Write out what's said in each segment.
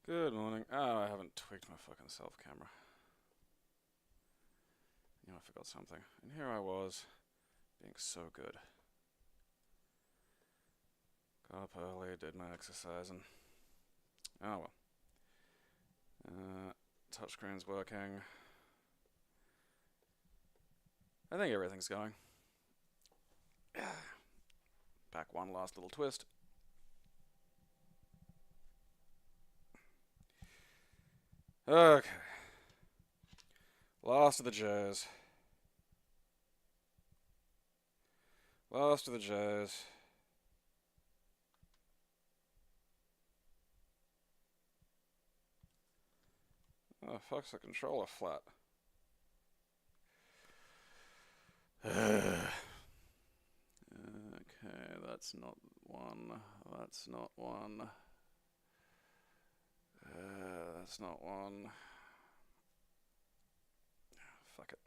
Good morning. Oh, I haven't tweaked my fucking self camera. You know, I forgot something. And here I was, being so good. Got up early, did my exercising. Oh well. Touchscreen's working. I think everything's going. Back one last little twist. Okay. Last of the J's. Last of the J's. Oh, fuck's the controller flat. Okay, that's not one. That's not one. That's not one. Fuck it.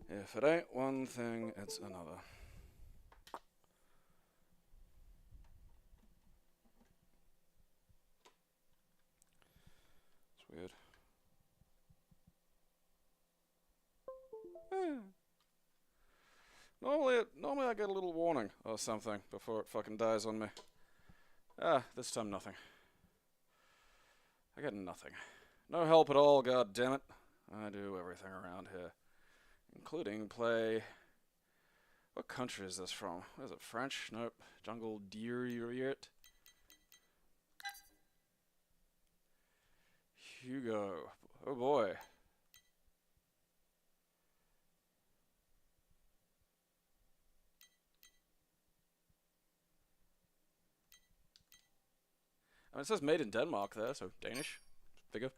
If it ain't one thing, it's another. It's weird. Normally I get a little warning or something before it fucking dies on me. This time nothing. I get nothing. No help at all, god damn it. I do everything around here. Including play... What country is this from? What is it, French? Nope. Jungle Deer. Hugo. Oh boy. I mean, it says made in Denmark there, so Danish. Figure.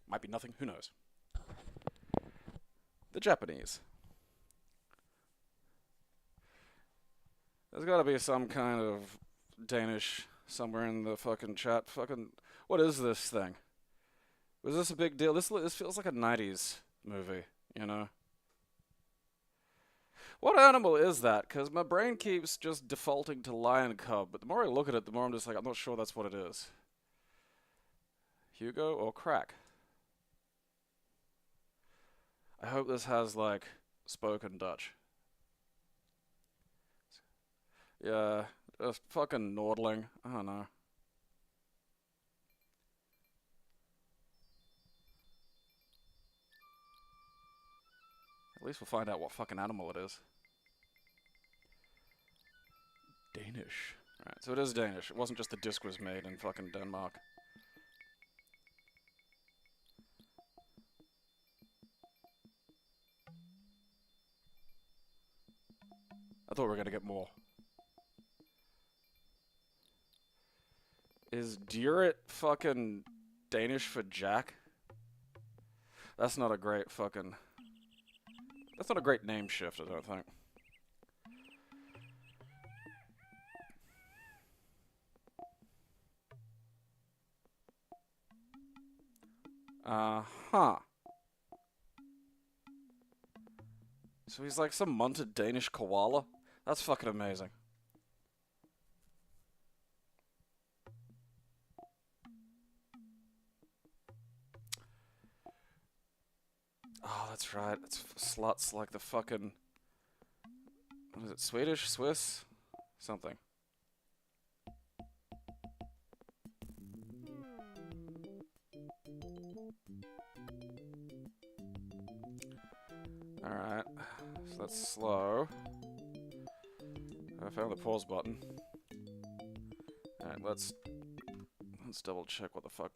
Might be nothing, who knows. The Japanese. There's gotta be some kind of Danish somewhere in the fucking chat. Fucking, what is this thing? Was this a big deal? This feels like a 90s movie, you know? What animal is that? Because my brain keeps just defaulting to lion cub, but the more I look at it, the more I'm just like, I'm not sure that's what it is. Hugo or crack? I hope this has, like, spoken Dutch. Yeah, just fucking Nordling. I don't know. At least we'll find out what fucking animal it is. Danish. Alright, so it is Danish. It wasn't just the disc was made in fucking Denmark. I thought we were gonna get more. Is Durit fucking Danish for Jack? That's not a great fucking... That's not a great name shift, I don't think. Uh-huh. So he's like some munted Danish koala? That's fucking amazing. Oh, that's right. It's sluts like the fucking... What is it? Swedish? Swiss? Something. Alright. So that's slow. I found the pause button. Alright, let's double check what the fuck.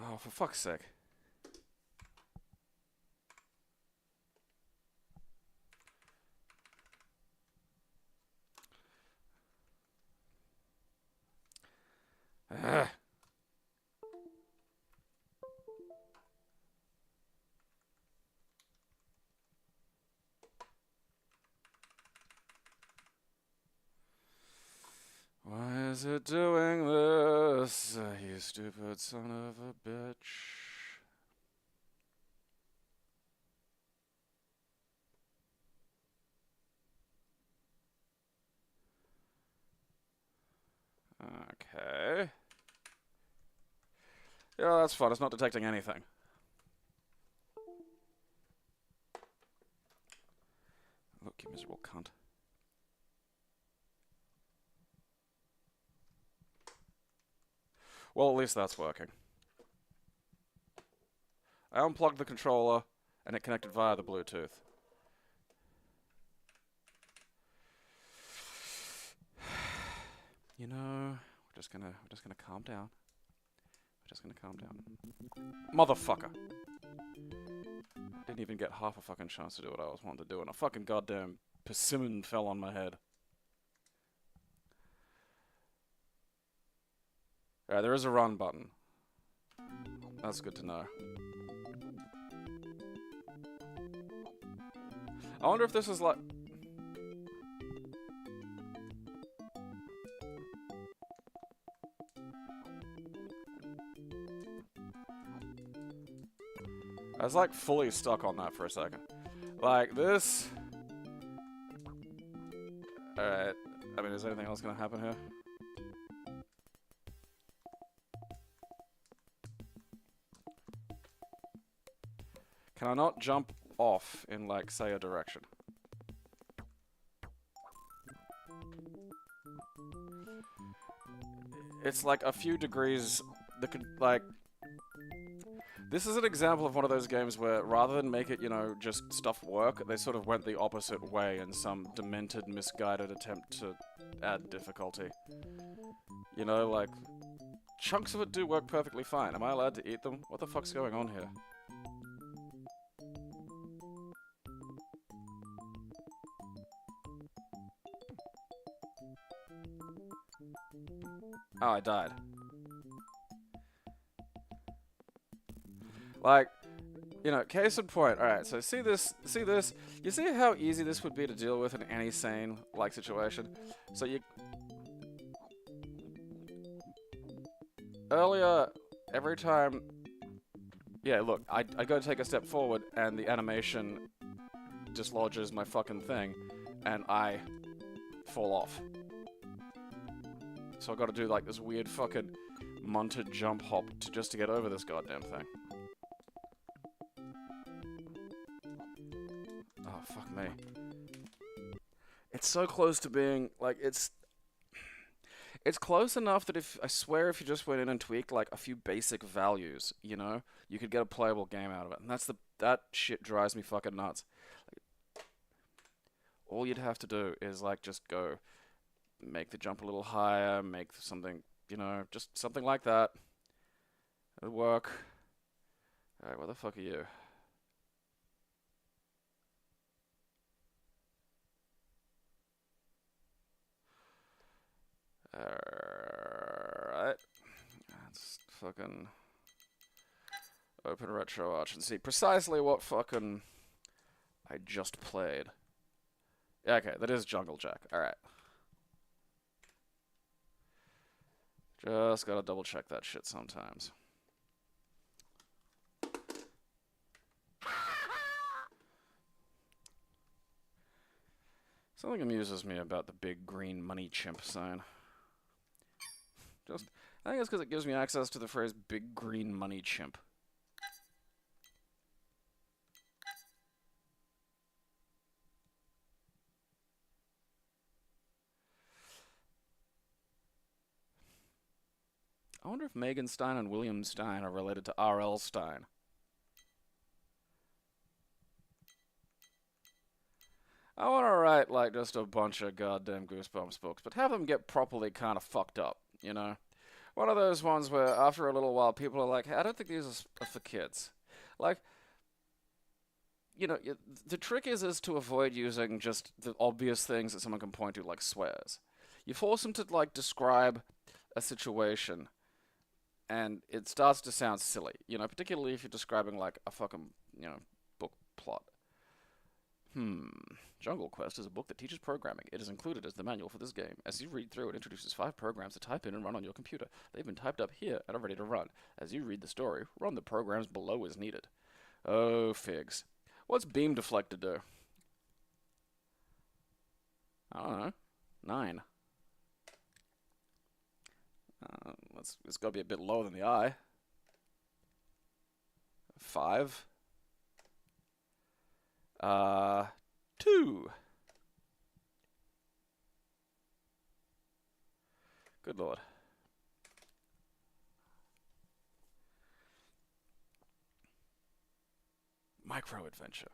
Oh, for fuck's sake. Ah. is it doing this? You stupid son of a bitch. Okay. Yeah, that's fun. It's not detecting anything. Look, you miserable cunt. Well, at least that's working. I unplugged the controller, and it connected via the Bluetooth. You know, we're just gonna calm down. We're just gonna calm down. Motherfucker! Didn't even get half a fucking chance to do what I was wanting to do, and a fucking goddamn persimmon fell on my head. Alright, there is a run button. That's good to know. I wonder if this is like... I was like fully stuck on that for a second. Like this... Alright, I mean, is anything else gonna happen here? Can I not jump off in, like, say, a direction? It's like a few degrees that could, like... This is an example of one of those games where, rather than make it, you know, just stuff work, they sort of went the opposite way in some demented, misguided attempt to add difficulty. You know, like... Chunks of it do work perfectly fine. Am I allowed to eat them? What the fuck's going on here? Oh, I died. Like, you know, case in point. Alright, so see this? You see how easy this would be to deal with in any sane, like, situation? So you... Earlier, every time... Yeah, look, I go to take a step forward, and the animation dislodges my fucking thing, and I fall off. So I gotta do, like, this weird fucking munted jump hop just to get over this goddamn thing. Oh, fuck me. It's so close to being, like, it's close enough that I swear if you just went in and tweaked, like, a few basic values, you know, you could get a playable game out of it. And that shit drives me fucking nuts. Like, all you'd have to do is, like, just go... Make the jump a little higher, make something, you know, just something like that. It'll work. Alright, where the fuck are you? Alright. Let's fucking open Retroarch and see precisely what fucking I just played. Yeah, okay, that is Jungle Jack. Alright. Just gotta double check that shit sometimes. Something amuses me about the big green money chimp sign. I think it's because it gives me access to the phrase big green money chimp. I wonder if Megan Stein and William Stein are related to R.L. Stein. I want to write, like, just a bunch of goddamn Goosebumps books, but have them get properly kind of fucked up, you know? One of those ones where, after a little while, people are like, hey, I don't think these are for kids. Like, you know, the trick is to avoid using just the obvious things that someone can point to, like swears. You force them to, like, describe a situation... And it starts to sound silly, you know, particularly if you're describing, like, a fucking, you know, book plot. Jungle Quest is a book that teaches programming. It is included as the manual for this game. As you read through, it introduces 5 programs to type in and run on your computer. They've been typed up here and are ready to run. As you read the story, run the programs below as needed. Oh, figs. What's beam deflector do? I don't know. 9. It's got to be a bit lower than the eye. 5. 2. Good lord. Micro adventure.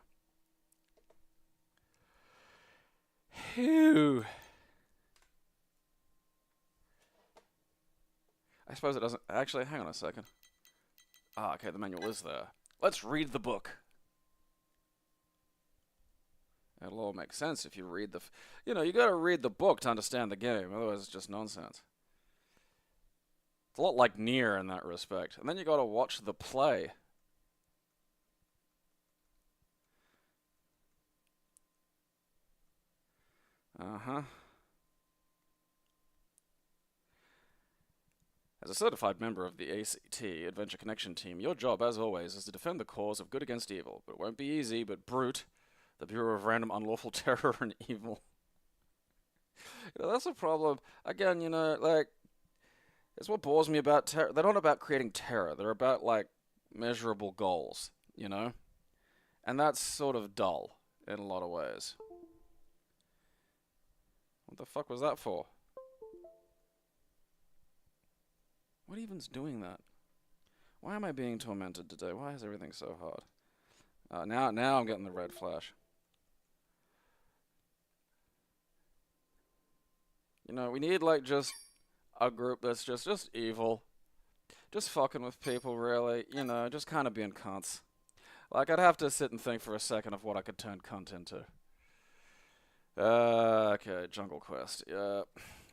Phew. I suppose it doesn't. Actually, hang on a second. Ah, okay, the manual is there. Let's read the book. It'll all make sense if you read the. You know, you gotta read the book to understand the game, otherwise, it's just nonsense. It's a lot like Nier in that respect. And then you gotta watch the play. Uh-huh. As a certified member of the ACT, Adventure Connection team, your job, as always, is to defend the cause of good against evil. But it won't be easy, but brute, the Bureau of Random Unlawful Terror and Evil. You know, that's a problem. Again, you know, like, it's what bores me about terror. They're not about creating terror. They're about, like, measurable goals, you know? And that's sort of dull in a lot of ways. What the fuck was that for? What even's doing that? Why am I being tormented today? Why is everything so hard? Now I'm getting the red flash. You know, we need, like, just a group that's just evil. Just fucking with people, really. You know, just kind of being cunts. Like, I'd have to sit and think for a second of what I could turn cunt into. Okay, Jungle Quest.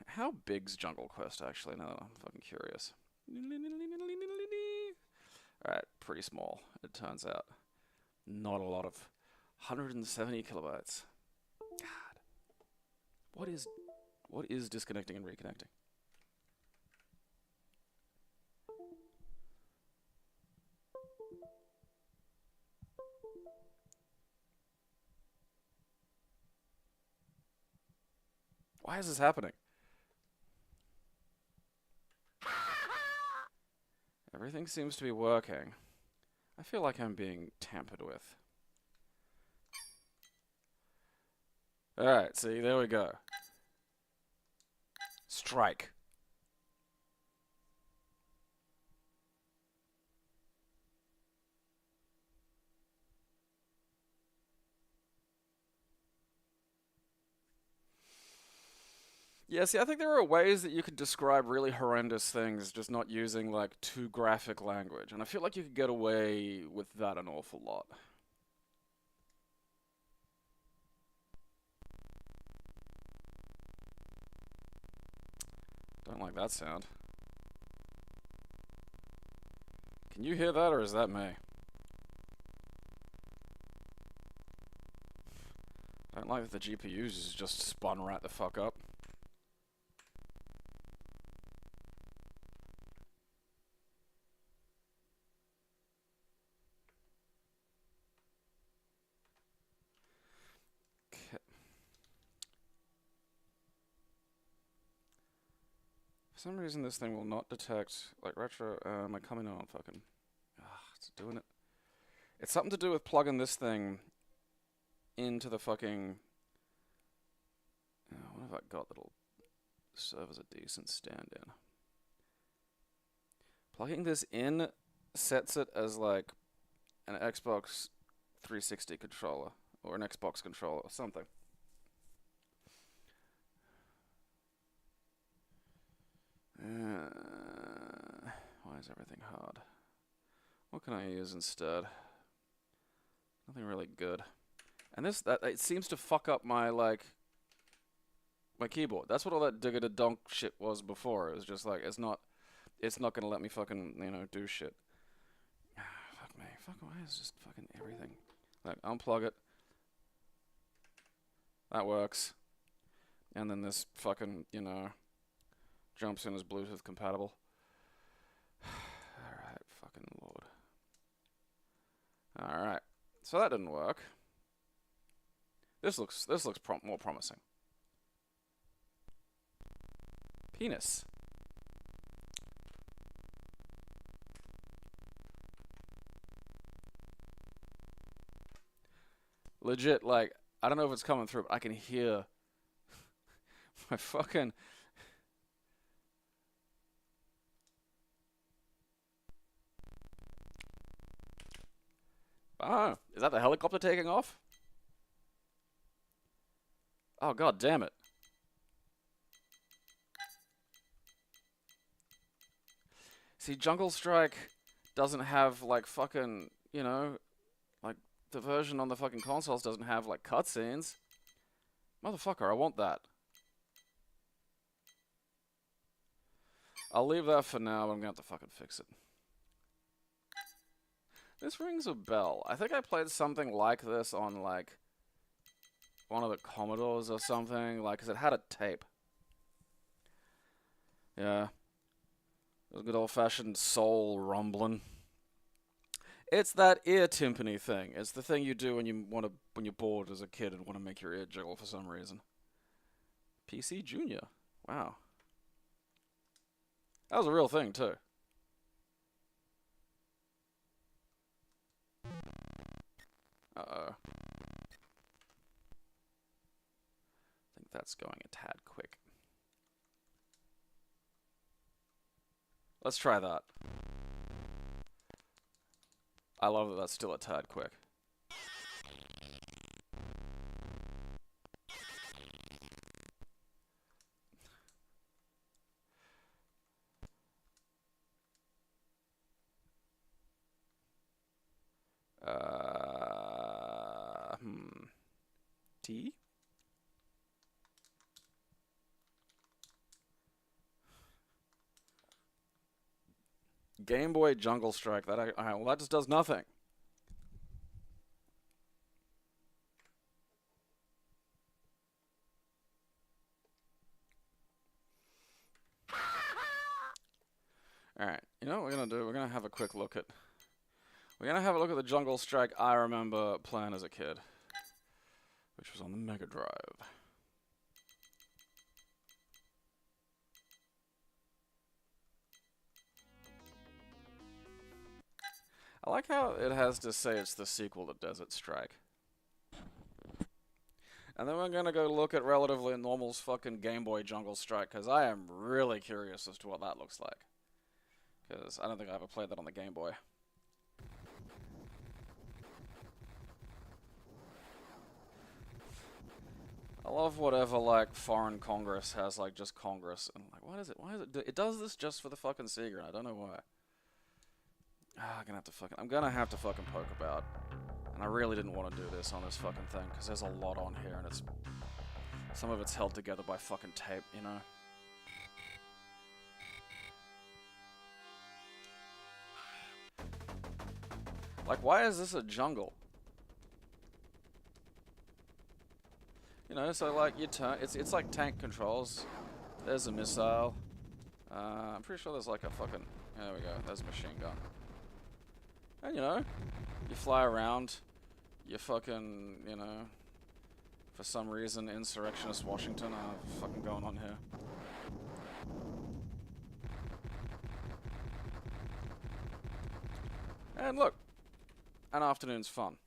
How big's Jungle Quest, actually? Now I'm fucking curious. Alright, pretty small, it turns out. Not a lot of 170 kilobytes. God. What is disconnecting and reconnecting? Why is this happening? Everything seems to be working. I feel like I'm being tampered with. Alright, see, there we go. Strike. Yeah, see, I think there are ways that you could describe really horrendous things just not using, like, too graphic language. And I feel like you could get away with that an awful lot. Don't like that sound. Can you hear that, or is that me? Don't like that the GPUs is just spun right the fuck up. For some reason this thing will not detect, like, retro, am I coming on fucking, it's doing it. It's something to do with plugging this thing into the fucking, what have I got that'll serve as a decent stand-in? Plugging this in sets it as, like, an Xbox 360 controller, or an Xbox controller, or something. Why is everything hard? What can I use instead? Nothing really good. And it seems to fuck up my, like, my keyboard. That's what all that digga donk shit was before. It was just like, it's not gonna let me fucking, you know, do shit. Fuck me. Fuck, why is just fucking everything? Like, unplug it. That works. And then this fucking, you know, jumps in as Bluetooth compatible. Alright, fucking lord. Alright. So that didn't work. This looks more promising. Penis. Legit, like, I don't know if it's coming through, but I can hear my fucking... Oh, is that the helicopter taking off? Oh, god damn it. See, Jungle Strike doesn't have, like, fucking, you know, like, the version on the fucking consoles doesn't have, like, cutscenes. Motherfucker, I want that. I'll leave that for now, but I'm gonna have to fucking fix it. This rings a bell. I think I played something like this on, like, one of the Commodores or something, like, 'cause it had a tape. Yeah. It was good old-fashioned soul rumbling. It's that ear timpani thing. It's the thing you do when you're bored as a kid and want to make your ear jiggle for some reason. PC Junior. Wow. That was a real thing, too. Uh-oh. I think that's going a tad quick. Let's try that. I love that that's still a tad quick. T? Game Boy Jungle Strike. Well, that just does nothing. Alright, you know what we're gonna do? We're gonna have a quick look at... We're gonna have a look at the Jungle Strike I remember playing as a kid. Which was on the Mega Drive. I like how it has to say it's the sequel to Desert Strike. And then we're gonna go look at Relatively Normal's fucking Game Boy Jungle Strike, because I am really curious as to what that looks like. Because I don't think I ever played that on the Game Boy. I love whatever, like, foreign Congress has, like, just Congress. And, like, what is it? Why is it? It does this just for the fucking Sega, and I don't know why. I'm gonna have to fucking poke about. And I really didn't want to do this on this fucking thing, because there's a lot on here, and it's... Some of it's held together by fucking tape, you know? Like, why is this a jungle? You know, so like you turn, it's like tank controls. There's a missile. I'm pretty sure there's like a fucking, there we go, there's a machine gun. And you know, you fly around, you fucking, you know, for some reason, insurrectionist Washington, fucking going on here. And look, an afternoon's fun.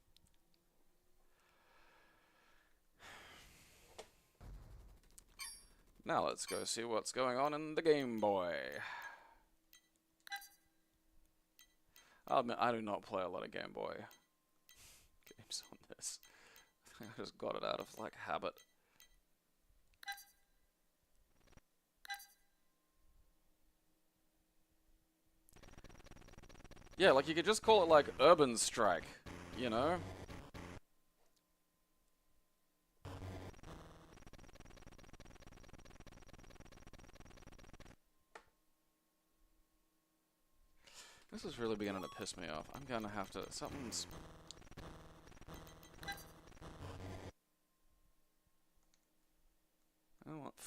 Now let's go see what's going on in the Game Boy. I'll admit, I do not play a lot of Game Boy games on this. I just got it out of, like, habit. Yeah, like, you could just call it, like, Urban Strike, you know? This is really beginning to piss me off. I'm gonna have to... Something's...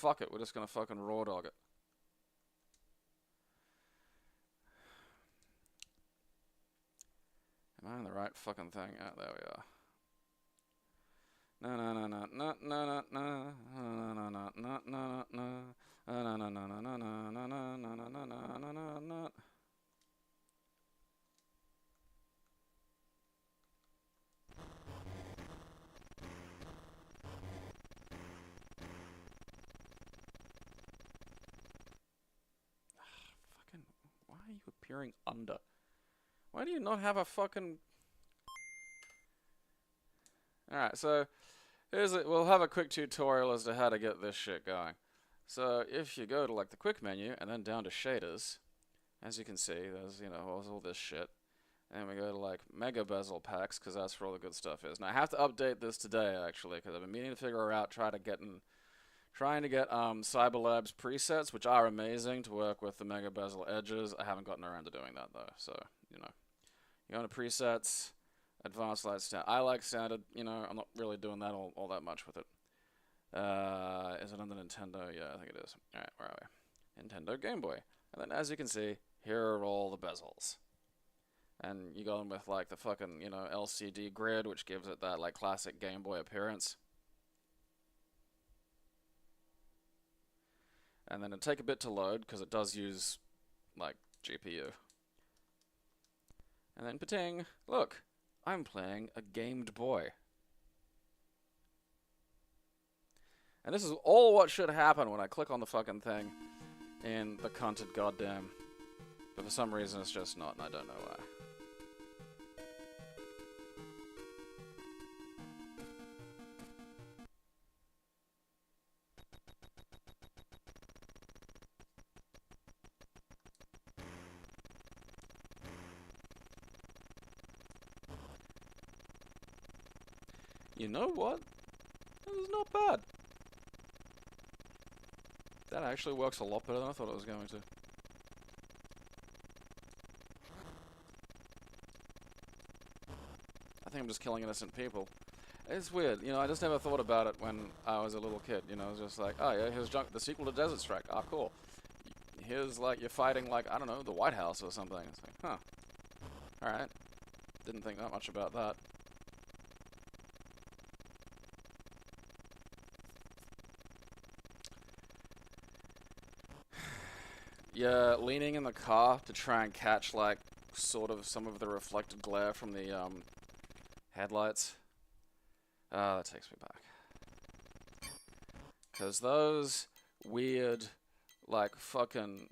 fuck it, we're just gonna fucking raw dog it. Am I in the right fucking thing? Oh, there we are. No, no, no, no, no, no, no, no, no, no, no, no, no, no. No, no, no, no, no, no, no, no, no, no, no, no, no, no. Fucking, why are you appearing under? Why do you not have a fucking... Alright, so we'll have a quick tutorial as to how to get this shit going. So if you go to like the quick menu and then down to shaders, as you can see, there's, you know, all this shit. And we go to like mega bezel packs, because that's where all the good stuff is. Now I have to update this today actually, because I've been meaning to figure out trying to get Cyberlab's presets, which are amazing to work with the mega bezel edges. I haven't gotten around to doing that though, so you know, you go into presets, advanced light standard. I like standard. You know, I'm not really doing that all that much with it. Is it on the Nintendo? Yeah, I think it is. All right, where are we? Nintendo Game Boy. And then as you can see, here are all the bezels. And you go in with like the fucking, you know, LCD grid, which gives it that like classic Game Boy appearance. And then it'll take a bit to load because it does use like GPU. And then pating, look, I'm playing a gamed boy. And this is all what should happen when I click on the fucking thing in the cunted goddamn. But for some reason it's just not, and I don't know why. You know what? This is not bad. That actually works a lot better than I thought it was going to. I think I'm just killing innocent people. It's weird, you know, I just never thought about it when I was a little kid, you know, it was just like, oh yeah, here's the sequel to Desert Strike, ah, cool. Here's like, you're fighting like, I don't know, the White House or something. It's like, huh. Alright. Didn't think that much about that. Yeah, leaning in the car to try and catch, like, sort of some of the reflected glare from the, headlights. That takes me back. Because those weird, like, fucking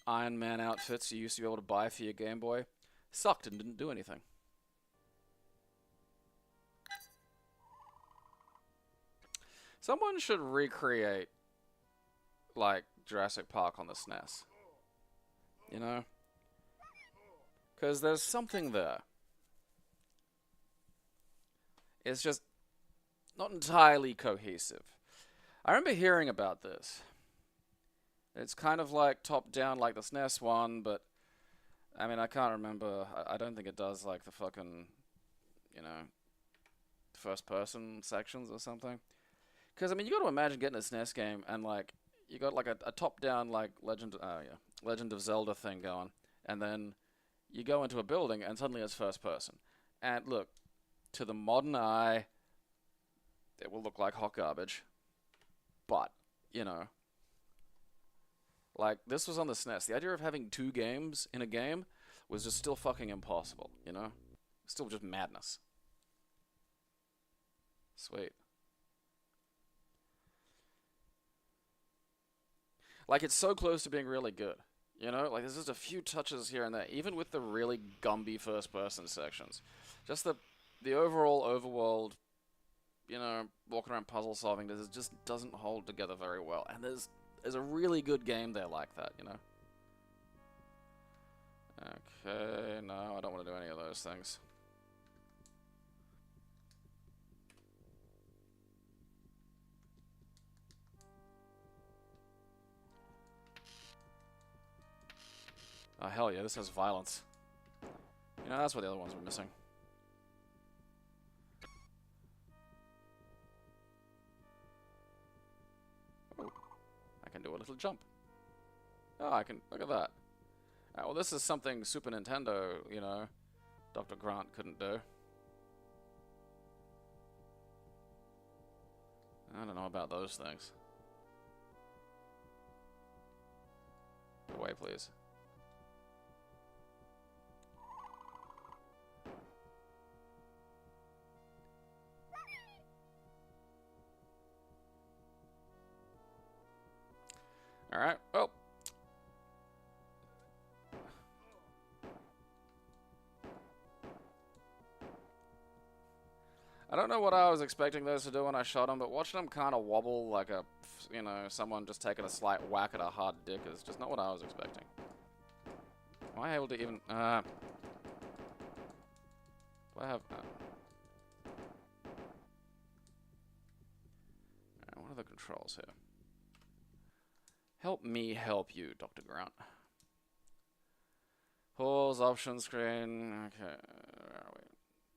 Iron Man outfits you used to be able to buy for your Game Boy sucked and didn't do anything. Someone should recreate, like, Jurassic Park on the SNES. You know? Because there's something there. It's just not entirely cohesive. I remember hearing about this. It's kind of like top-down like the SNES one, but I mean, I can't remember. I don't think it does like the fucking, you know, first-person sections or something. Because, I mean, you got to imagine getting a SNES game and, like, you got, like, a top-down, like, Legend of Zelda thing going. And then you go into a building and suddenly it's first-person. And, look, to the modern eye, it will look like hot garbage. But, you know, like, this was on the SNES. The idea of having two games in a game was just still fucking impossible, you know? Still just madness. Sweet. Like, it's so close to being really good, you know? Like, there's just a few touches here and there, even with the really Gumby first-person sections. Just the overall overworld, you know, walking around puzzle solving, just doesn't hold together very well. And there's a really good game there like that, you know? Okay, no, I don't want to do any of those things. Oh, hell yeah, this has violence. You know, that's what the other ones were missing. little jump. Oh, I can, look at that. Well, this is something Super Nintendo, you know, Dr. Grant couldn't do. I don't know about those things. Go away, please. Alright, well. I don't know what I was expecting those to do when I shot them, but watching them kind of wobble like a, you know, someone just taking a slight whack at a hard dick is just not what I was expecting. Am I able to even... do I have... Alright, what are the controls here? Help me help you, Dr. Grant. Pause, option screen. Okay, where are we?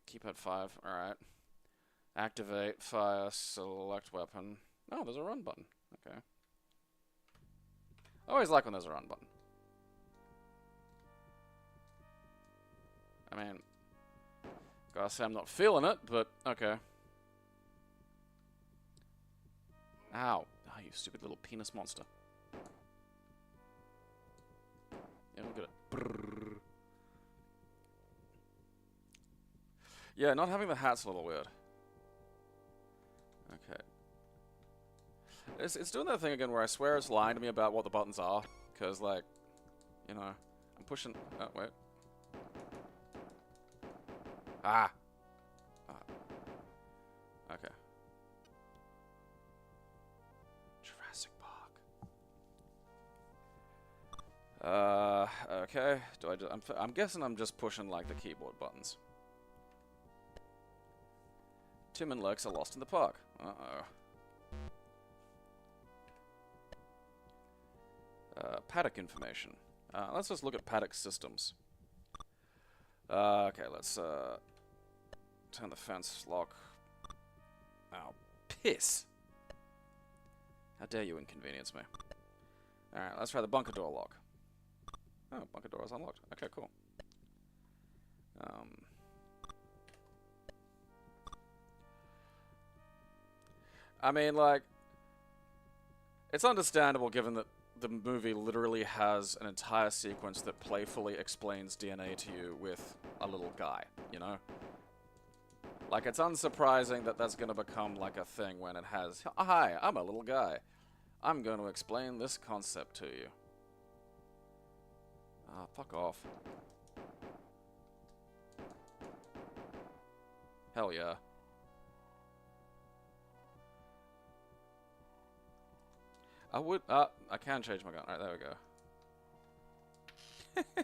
Keypad 5, alright. Activate, fire, select weapon. Oh, there's a run button. Okay. I always like when there's a run button. I mean, gotta say I'm not feeling it, but okay. Ow. Oh, you stupid little penis monster. Yeah, look at it. Brrr. Yeah, not having the hat's a little weird. Okay. It's doing that thing again where I swear it's lying to me about what the buttons are. Because, like, you know, I'm pushing... Oh, wait. Ah! Okay. Jurassic Park. Okay. Do I just... I'm guessing I'm just pushing, like, the keyboard buttons. Tim and Lex are lost in the park. Uh-oh. Paddock information. Let's just look at paddock systems. Okay, let's turn the fence lock. Oh, piss! How dare you inconvenience me. Alright, let's try the bunker door lock. Oh, bunker door is unlocked. Okay, cool. I mean, like, it's understandable given that the movie literally has an entire sequence that playfully explains DNA to you with a little guy, you know? Like, it's unsurprising that that's gonna become, like, a thing when it has, hi, I'm a little guy. I'm going to explain this concept to you. Ah, fuck off. Hell yeah. I would, I can change my gun. Alright, there we go.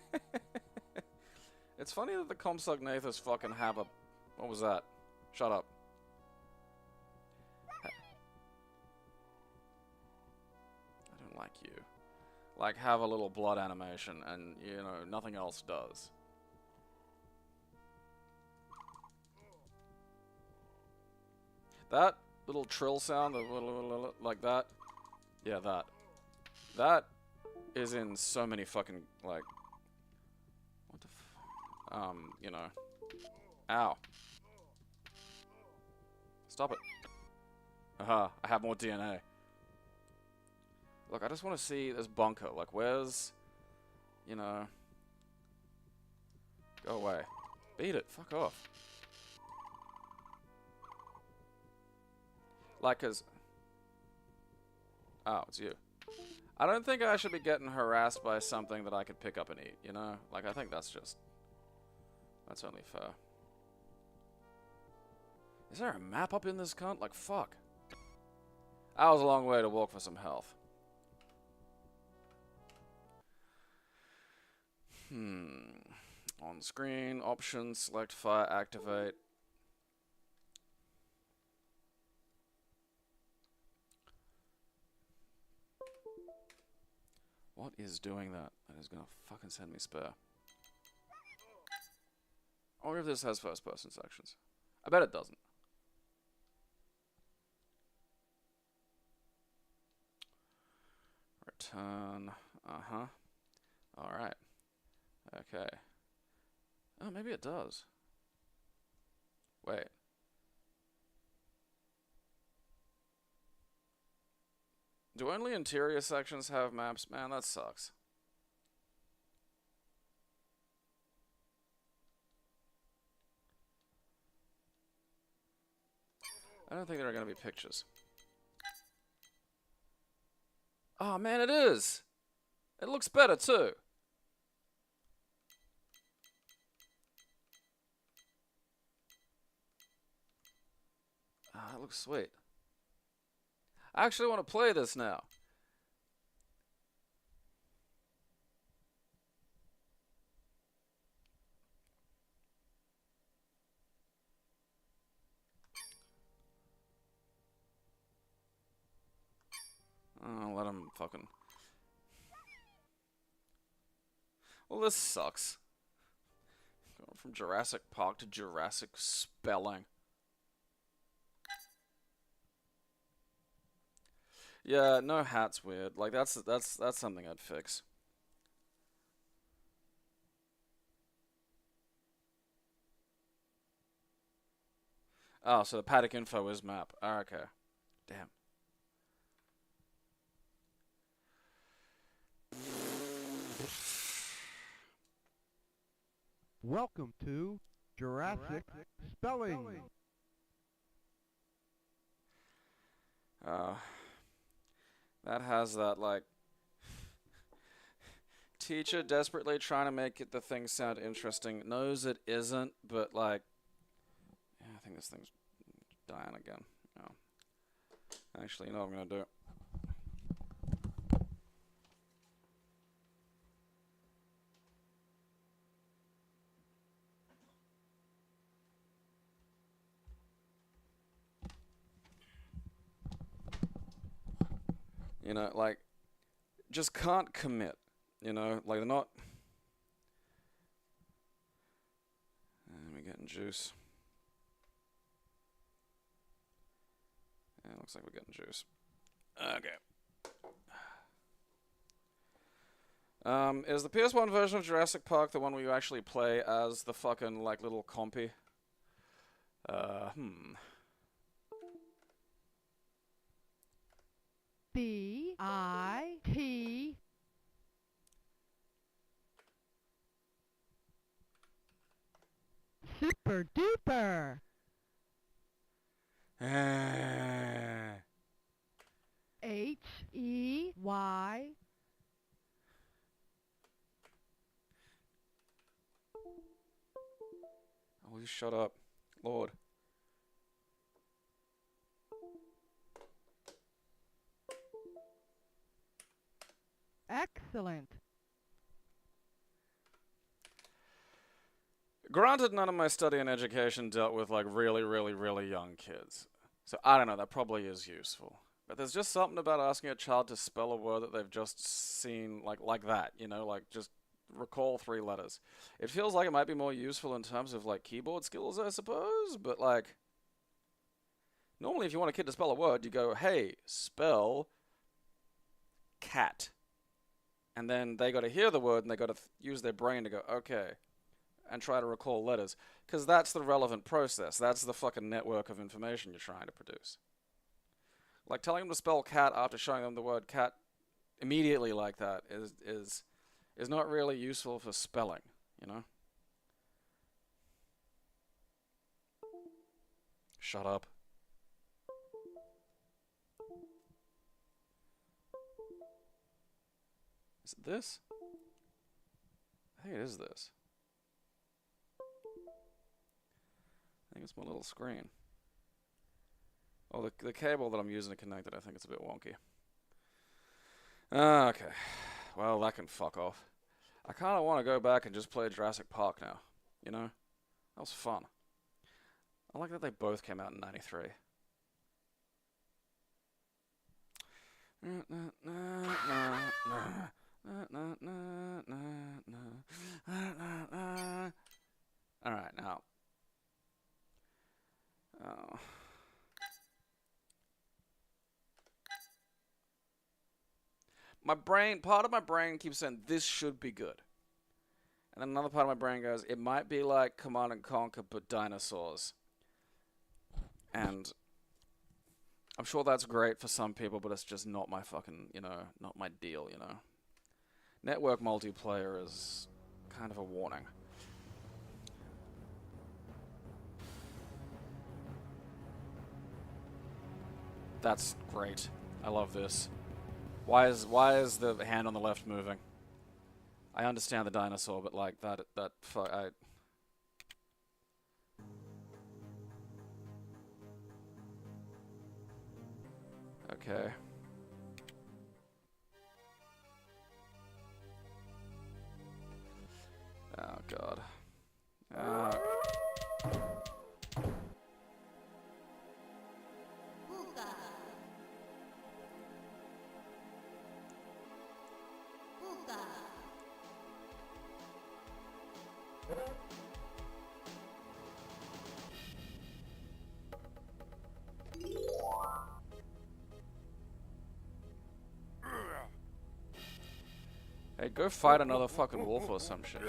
It's funny that the Comsug Nathas fucking have a... What was that? Shut up. I don't like you. Like, have a little blood animation and, you know, nothing else does. That little trill sound, like that. Yeah, that. That is in so many fucking, like... What the f... you know... Ow. Stop it. Aha, I have more DNA. Look, I just want to see this bunker. Like, where's... You know... Go away. Beat it. Fuck off. Like, cause... Oh, it's you. I don't think I should be getting harassed by something that I could pick up and eat, you know? Like, I think that's just... That's only fair. Is there a map up in this cunt? Like, fuck. That was a long way to walk for some health. On screen, options, select fire, activate. What is doing that? That is gonna fucking send me spare. I wonder if this has first person sections. I bet it doesn't. Turn. Uh-huh. Alright. Okay. Oh, maybe it does. Wait. Do only interior sections have maps? Man, that sucks. I don't think there are going to be pictures. Oh, man, it is! It looks better, too. Ah, that looks sweet. I actually want to play this now. Oh, let him fucking... Well, this sucks. Going from Jurassic Park to Jurassic spelling. Yeah, no hat's weird. Like that's something I'd fix. Oh, so the paddock info is map. Oh, okay. Damn. Welcome to Jurassic Spelling. That has that, like, teacher desperately trying to make the thing sound interesting. Knows it isn't, but, like, yeah, I think this thing's dying again. Oh. Actually, you know what I'm going to do? You know, like, just can't commit. You know, like, they're not... And we're getting juice. Yeah, looks like we're getting juice. Okay. Is the PS1 version of Jurassic Park the one where you actually play as the fucking, like, little compy? B-I-T. Super duper. H-E-Y. Oh, you shut up. Lord. Excellent. Granted, none of my study and education dealt with, like, really, really, really young kids. So, I don't know, that probably is useful. But there's just something about asking a child to spell a word that they've just seen, like that, you know, like, just recall 3 letters. It feels like it might be more useful in terms of, like, keyboard skills, I suppose, but, like, normally if you want a kid to spell a word, you go, hey, spell cat. And then they got to hear the word and they got to use their brain to go, okay, and try to recall letters. Because that's the relevant process. That's the fucking network of information you're trying to produce. Like, telling them to spell cat after showing them the word cat immediately like that is not really useful for spelling, you know? Shut up. Is it this? I think it is this. I think it's my little screen. Oh, the cable that I'm using to connect it, I think it's a bit wonky. Okay. Well, that can fuck off. I kind of want to go back and just play Jurassic Park now. You know? That was fun. I like that they both came out in '93. Alright, now. Oh. part of my brain keeps saying, this should be good. And then another part of my brain goes, it might be like Command and Conquer, but dinosaurs. And I'm sure that's great for some people, but it's just not my fucking, not my deal, Network multiplayer is kind of a warning. That's great. I love this. Why is the hand on the left moving? I understand the dinosaur, but like Okay. Oh god. Hey, go fight another fucking wolf or some shit.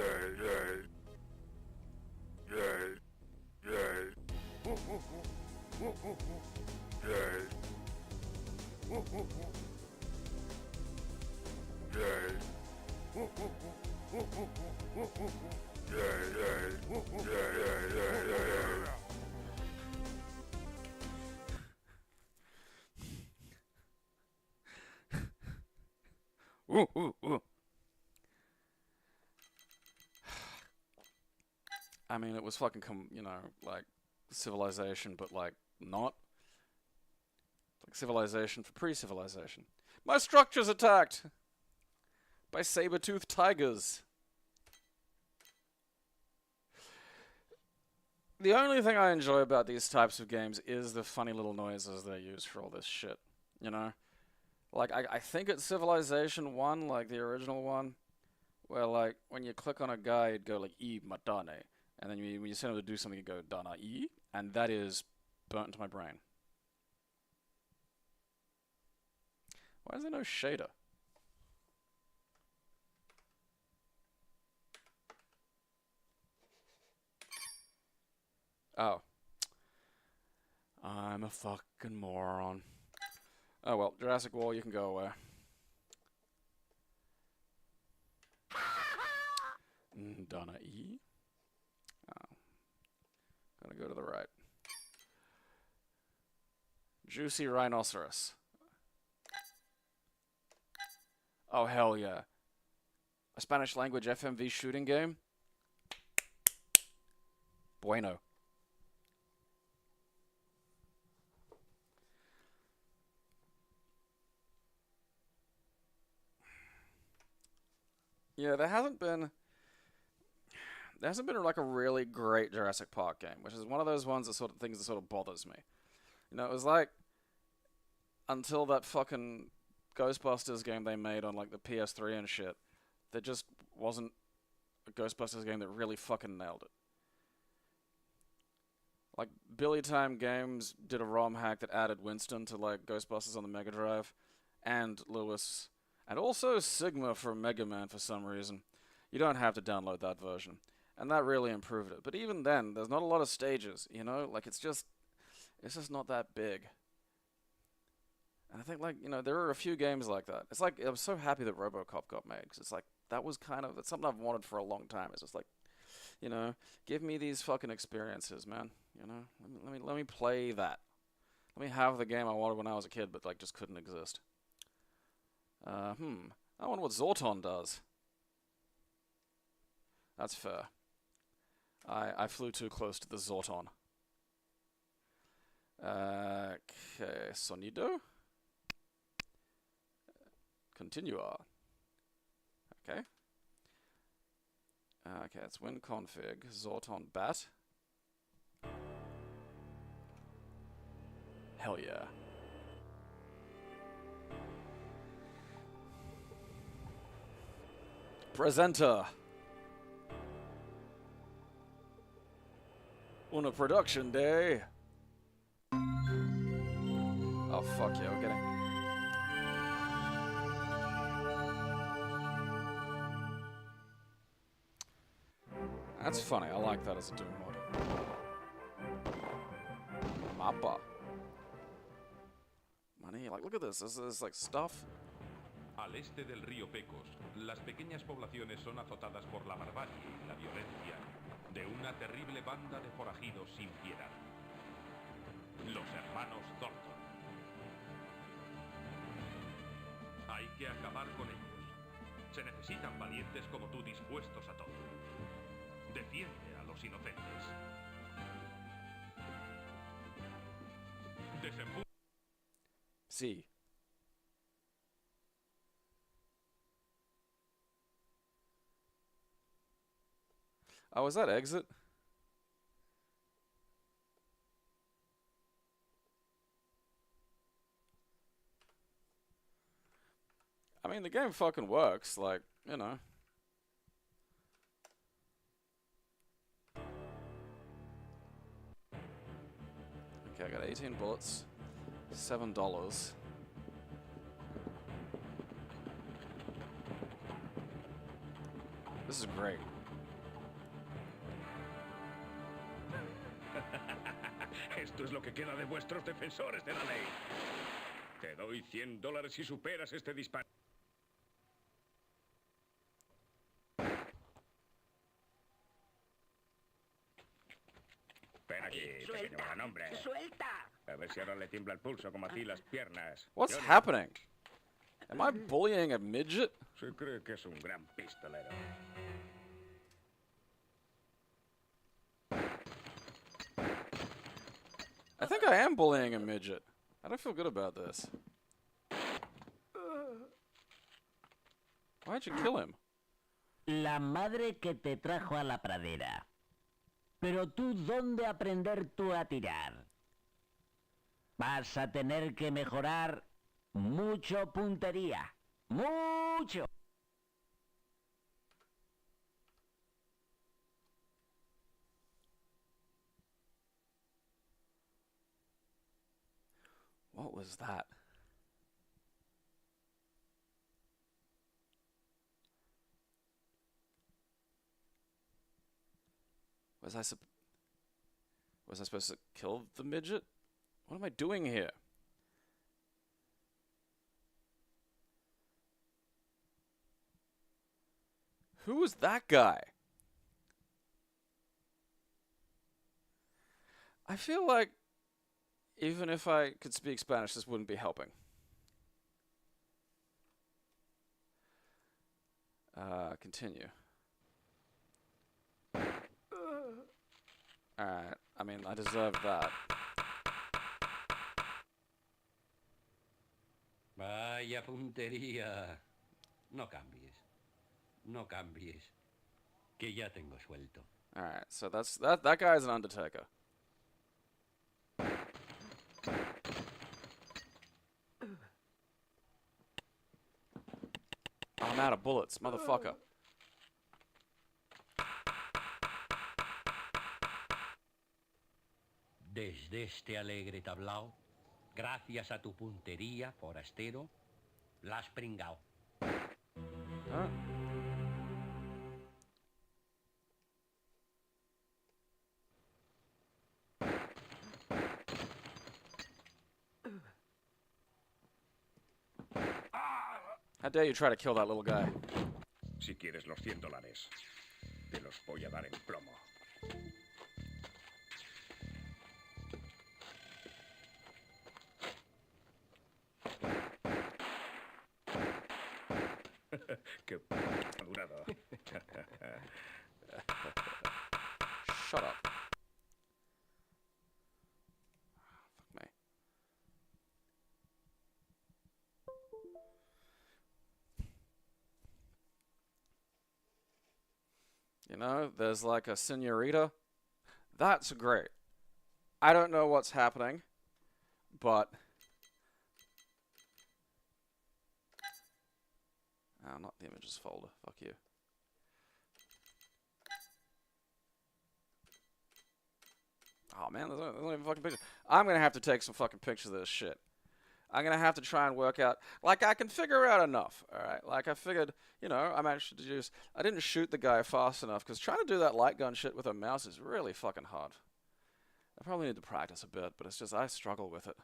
Ooh, ooh, ooh. I mean, it was fucking, like, civilization, but, like, not. Like, civilization for pre-civilization. My structure's attacked! By saber-toothed tigers. The only thing I enjoy about these types of games is the funny little noises they use for all this shit, Like, I think it's Civilization 1, like the original one, where, like, when you click on a guy, it'd go, like, E matane. And then when you send him to do something, you go, Dana E. And that is burnt into my brain. Why is there no shader? Oh. I'm a fucking moron. Oh well, Jurassic War, you can go away. Donna E. Oh. Gotta go to the right. Juicy Rhinoceros. Oh, hell yeah. A Spanish language FMV shooting game? Bueno. Yeah, there hasn't been like a really great Jurassic Park game, which is one of those ones that sort of bothers me. It was like until that fucking Ghostbusters game they made on like the PS3 and shit, there just wasn't a Ghostbusters game that really fucking nailed it. Like Billy Time Games did a ROM hack that added Winston to like Ghostbusters on the Mega Drive, and Lewis, and also Sigma for Mega Man for some reason. You don't have to download that version. And that really improved it. But even then, there's not a lot of stages, Like, it's just not that big. And I think, like, there are a few games like that. It's like, I'm so happy that RoboCop got made, because it's like, that's something I've wanted for a long time. It's just like, give me these fucking experiences, man. Let me play that. Let me have the game I wanted when I was a kid, but, like, just couldn't exist. I wonder what Zorton does. That's fair. I flew too close to the Zorton. Okay, sonido. Continua. Okay. Okay, that's WinConfig. Zorton bat. Hell yeah. Presenter. On a production day. Oh fuck yeah, we're getting. That's funny. I like that as a Doom mod. Mapa. Money. Like, look at this. There's like stuff. Al este del río Pecos, las pequeñas poblaciones son azotadas por la barbarie y la violencia de una terrible banda de forajidos sin piedad. Los hermanos Thornton. Hay que acabar con ellos. Se necesitan valientes como tú dispuestos a todo. Defiende a los inocentes. Sí. Oh, is that exit? I mean, the game fucking works, like, you know. Okay, I got 18 bullets. $7. This is great. Esto es lo que queda de vuestros defensores de la ley. Te doy $100 si superas este disparo. Ven aquí, pequeño gran hombre. ¡Suelta! A ver si ahora le tiembla el pulso como a ti las piernas. What's Johnny, happening? Am I bullying a midget? se cree que es un gran pistolero. I think I am bullying a midget. I don't feel good about this. Why'd you kill him? La madre que te trajo a la pradera. Pero tú, ¿dónde aprender tú a tirar? Vas a tener que mejorar mucho puntería. ¡Mucho! What was that? Was I supposed to kill the midget? What am I doing here? Who was that guy? I feel like even if I could speak Spanish, this wouldn't be helping. Continue. Alright, I mean, I deserve that. Vaya puntería. No cambies. No cambies. Que ya tengo suelto. Alright, so that guy's an Undertaker. I'm out of bullets, motherfucker. Desde este alegre tablao, gracias a tu puntería, forastero, la has pringao. Huh? How dare you try to kill that little guy? Si quieres los $100, te los voy a dar en plomo. Qué ha durado. Shut up. Fuck me. You know, there's like a senorita. That's great. I don't know what's happening, but... Oh, not the images folder. Fuck you. Oh man, there's not even fucking pictures. I'm gonna have to take some fucking pictures of this shit. I'm going to have to try and work out, like, I can figure out enough, alright? Like, I figured, you know, I managed to just, I didn't shoot the guy fast enough, because trying to do that light gun shit with a mouse is really fucking hard. I probably need to practice a bit, but it's just, I struggle with it.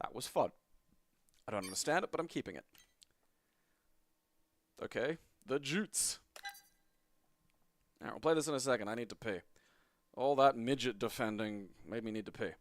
That was fun. I don't understand it, but I'm keeping it. Okay, the Jutes. Alright, we'll play this in a second. I need to pee. All that midget defending made me need to pee.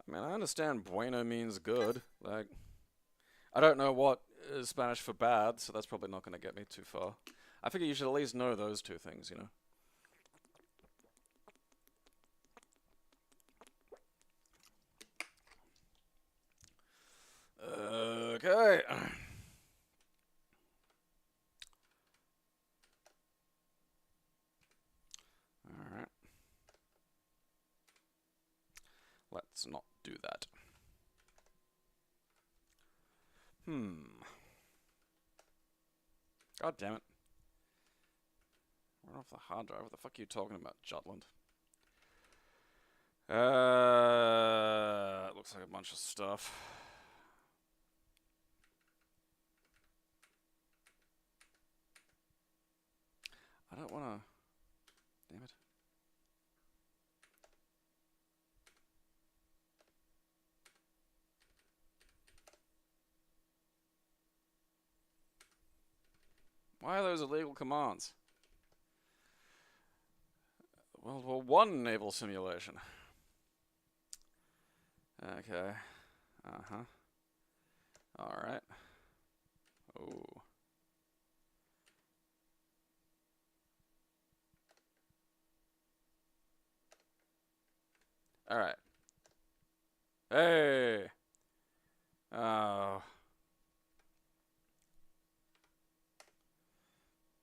I mean, I understand bueno means good. Like, I don't know what is Spanish for bad, so that's probably not going to get me too far. I figure you should at least know those two things, you know? Okay. Alright. Let's not do that. God damn it. Run off the hard drive. What the fuck are you talking about, Jutland? It looks like a bunch of stuff. I don't want to... Damn it. Why are those illegal commands? World War I naval simulation. Okay. Uh-huh. Alright. Oh. Alright. Hey! Oh.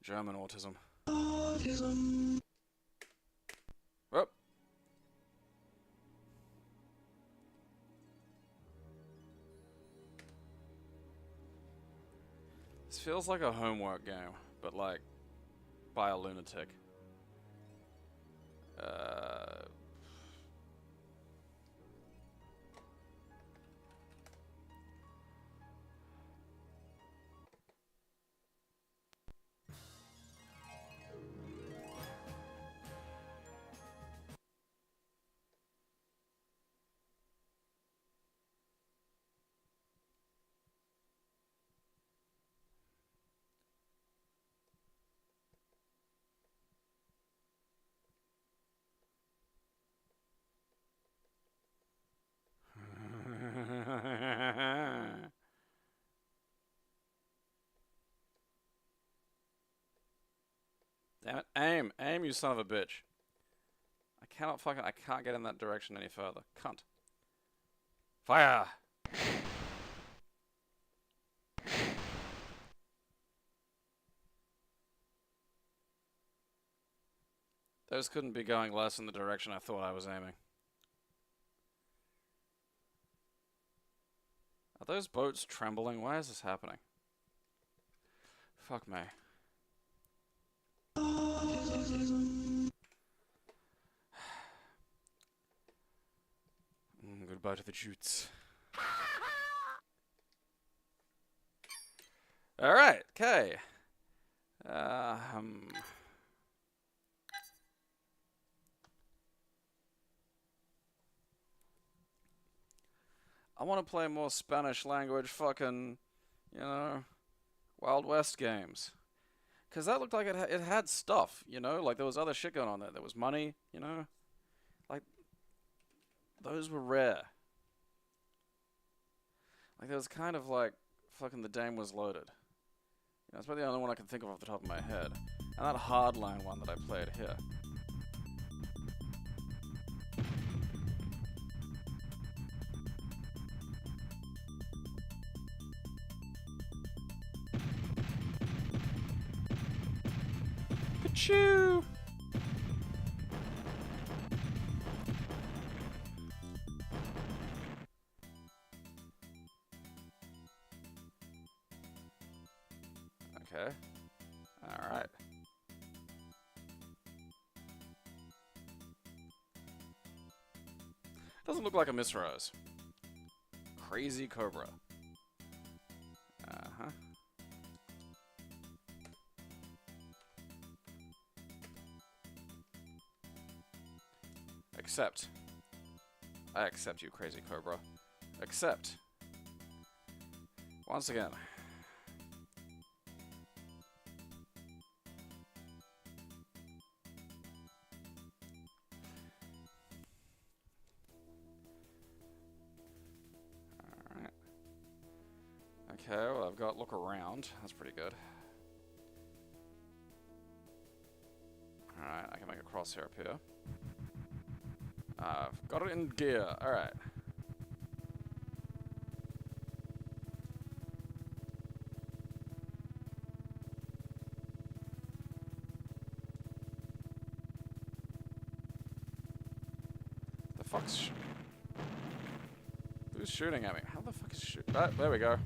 German autism. Autism. Oh. This feels like a homework game, but like by a lunatic. Damn it. Aim. Aim, you son of a bitch. I can't get in that direction any further. Cunt. Fire! Those couldn't be going less in the direction I thought I was aiming. Are those boats trembling? Why is this happening? Fuck me. Goodbye to the Jutes. Alright, okay. I want to play more Spanish language fucking, you know, Wild West games. Because that looked like it had stuff, you know? Like, there was other shit going on there. There was money, you know? Like, those were rare. Like, there was kind of like, fucking the dame was loaded. You know, it's probably the only one I can think of off the top of my head. And that hardline one that I played here. Achoo! Okay. Alright. Doesn't look like a Miss Rose. Crazy Cobra. Uh-huh. Accept. I accept you, Crazy Cobra. Accept. Once again. Alright. Okay, well, I've got look around. That's pretty good. Alright, I can make a crosshair appear. I've got it in gear. Alright. The fuck's... Who's shooting at me? How the fuck is shooting? Ah, there we go.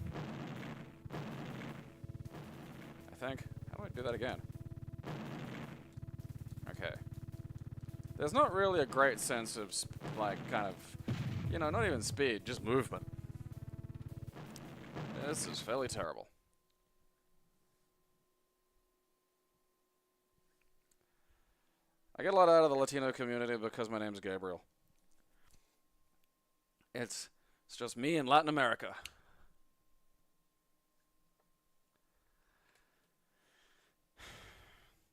I think. How do I do that again? Okay. There's not really a great sense of, like, kind of, you know, not even speed, just movement. This is fairly terrible. I get a lot out of the Latino community because my name's Gabriel. It's just me in Latin America.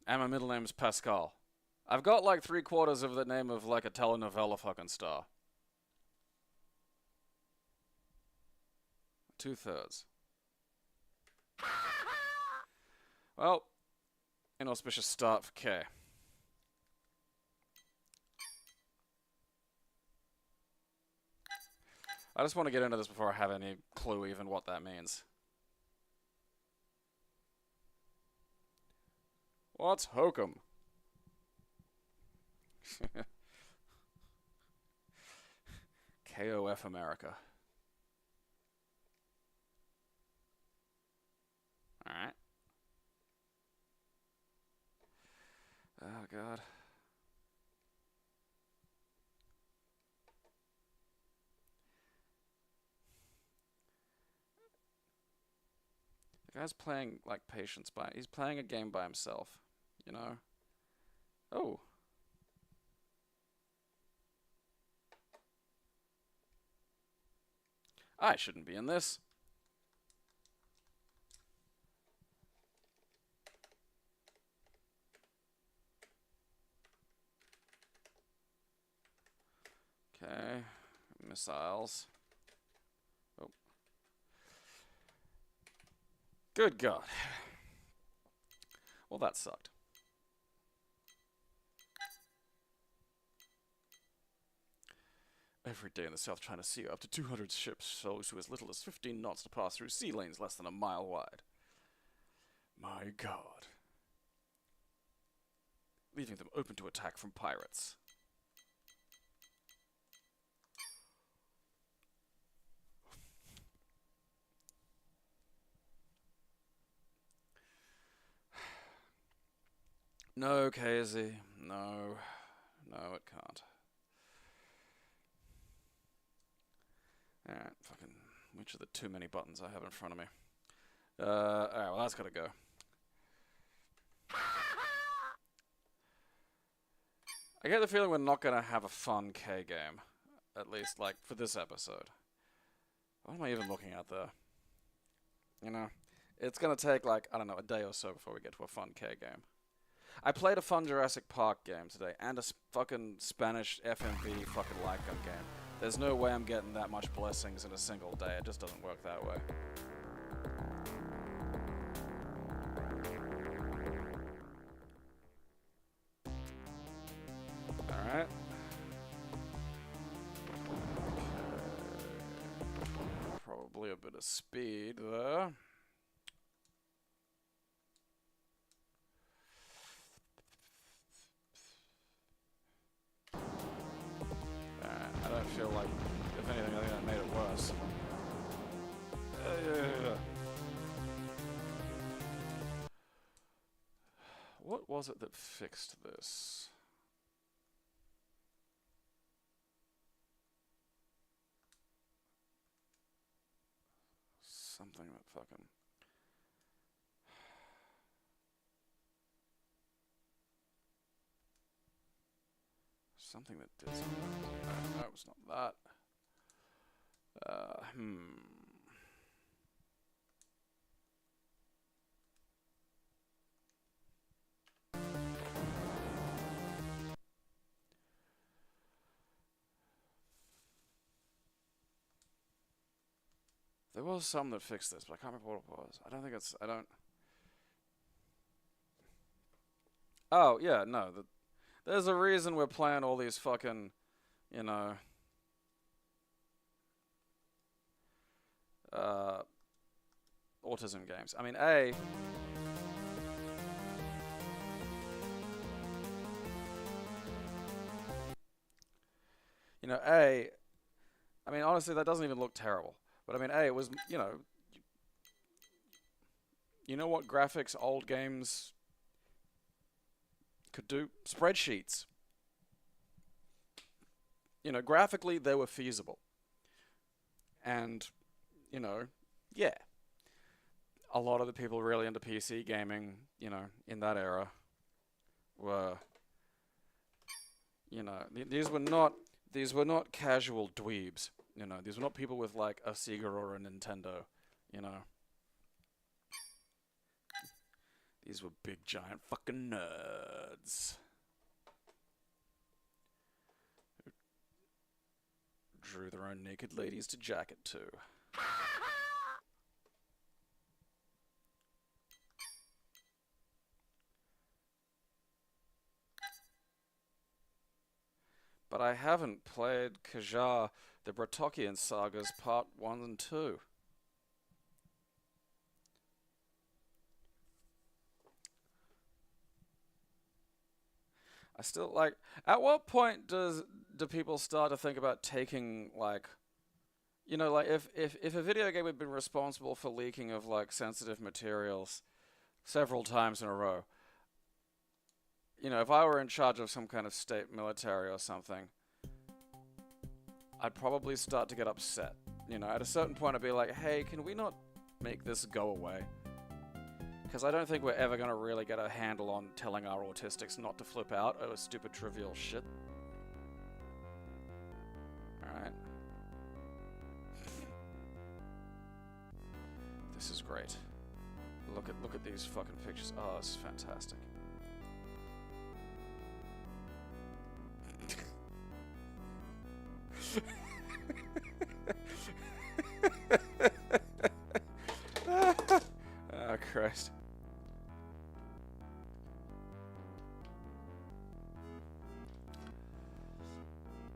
And my middle name's Pascal. I've got like 3/4 of the name of like a telenovela fucking star. 2/3. Well, inauspicious start for K. I just want to get into this before I have any clue even what that means. What's hokum? KOF America. Alright. Oh, God. The guy's playing, like, patience by... He's playing a game by himself, you know? Oh. I shouldn't be in this. Okay. Missiles. Oh. Good God. Well, that sucked. Every day in the South China Sea, up to 200 ships slow to as little as 15 knots to pass through sea lanes less than a mile wide. My God. leaving them open to attack from pirates. No, Casey. No. No, it can't. Alright, fucking... Which are the too many buttons I have in front of me? Alright, well that's gotta go. I get the feeling we're not gonna have a fun K game. At least, like, for this episode. What am I even looking at there? You know, it's gonna take, like, I don't know, a day or so before we get to a fun K game. I played a fun Jurassic Park game today, and a fucking Spanish FMV fucking light gun game. There's no way I'm getting that much blessings in a single day. It just doesn't work that way. Alright. Probably a bit of speed there. I don't feel like, if anything, I think that made it worse. What was it that fixed this? Something that fucking... Something that did something. No, it's not that. There was some that fixed this, but I can't remember what it was. I don't think it's... I don't... Oh, yeah, no. There's a reason we're playing all these fucking, you know... autism games. I mean, I mean, honestly, that doesn't even look terrible. But I mean, it was, you know what graphics old games could do? Spreadsheets. You know, graphically, they were feasible. And, yeah. A lot of the people really into PC gaming, in that era were, these were not casual dweebs. These were not people with, like, a Sega or a Nintendo, These were big, giant fucking nerds. Who drew their own naked ladies to jacket to. But I haven't played Kajar, the Bratokian Sagas Part 1 and 2. I still, like... At what point do people start to think about taking, like... like, if a video game had been responsible for leaking of, like, sensitive materials several times in a row... if I were in charge of some kind of state military or something, I'd probably start to get upset. At a certain point I'd be like, hey, can we not make this go away? Because I don't think we're ever going to really get a handle on telling our autistics not to flip out over stupid trivial shit. Alright. This is great. Look at these fucking pictures. Oh, this is fantastic. Oh, Christ.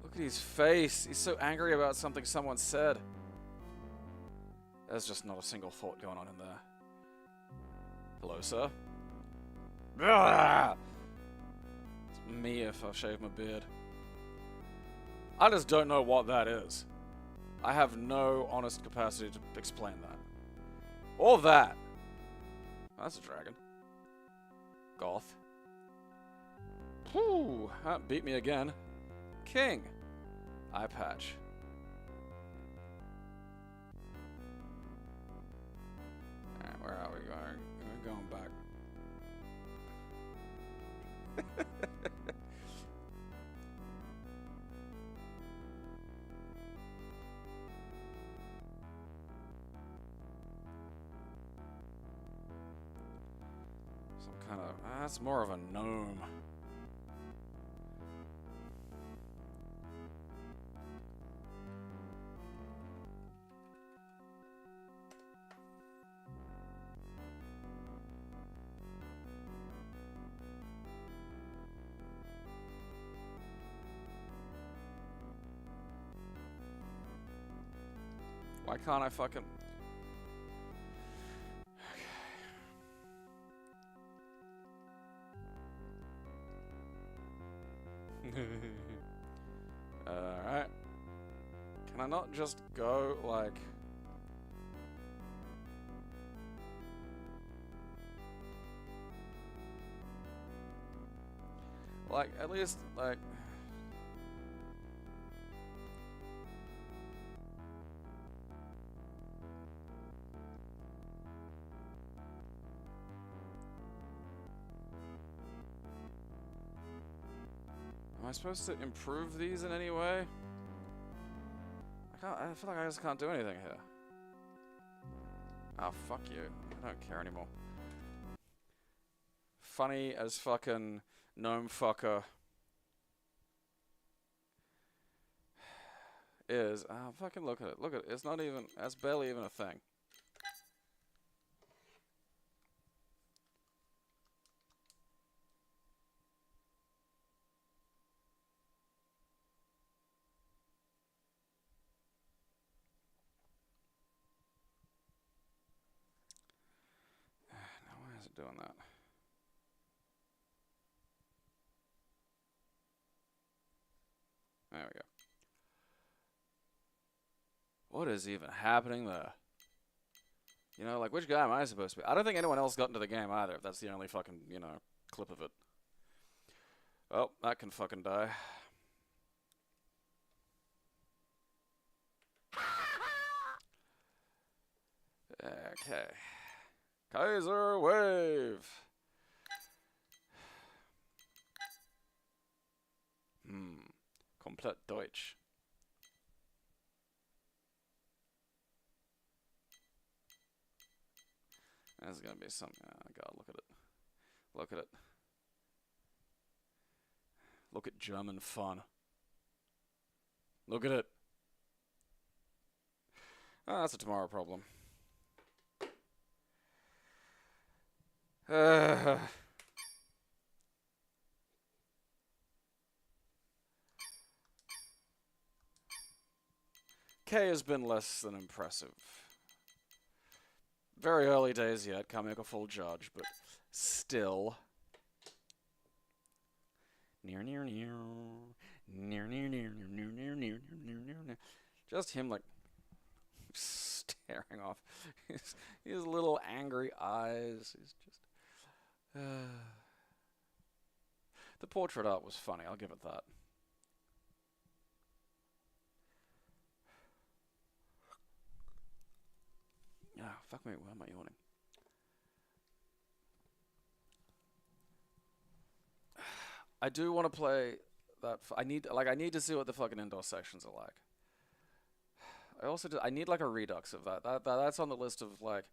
Look at his face. He's so angry about something someone said. There's just not a single thought going on in there. Hello, sir? Ah! me if I shave my beard. I just don't know what that is. I have no honest capacity to explain that. Or that. That's a dragon. Goth. Whew, that beat me again. King. Eye patch. Alright, where are we going? We're going back. Some kind of... that's more of a gnome. Why can't I fucking... Alright. Can I not just go, like... Like, at least, like... Am I supposed to improve these in any way? I feel like I just can't do anything here. Oh, fuck you. I don't care anymore. Funny as fucking gnome fucker is... Oh, fucking look at it. Look at it. It's not even... That's barely even a thing. Doing that. There we go. What is even happening there? You know, like, which guy am I supposed to be? I don't think anyone else got into the game either, if that's the only fucking, you know, clip of it. Oh, that can fucking die. Okay. Kaiser Wave! Komplett Deutsch. There's gonna be something. Oh god, look at it. Look at it. Look at German fun. Look at it. Oh, that's a tomorrow problem. K has been less than impressive. Very early days yet, can't make a full judge, but still. Near. Just him, like, staring off. His little angry eyes. He's just... The portrait art was funny, I'll give it that. Ah, fuck me, why am I yawning? I do want to play that. I need to see what the fucking indoor sections are like. I need like a redux of that. That's on the list of like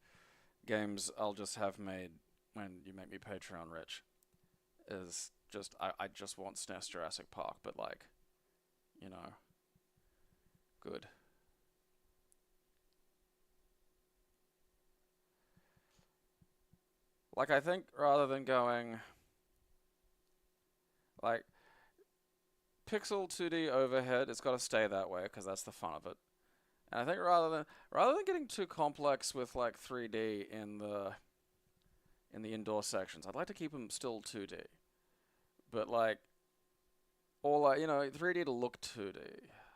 games I'll just have made when you make me Patreon rich. Is just I just want SNES Jurassic Park, but like, you know, good. Like, I think rather than going like pixel 2D overhead, it's got to stay that way because that's the fun of it. And I think rather than getting too complex with like 3D in the indoor sections, I'd like to keep them still 2D. But like or like, 3D to look 2D.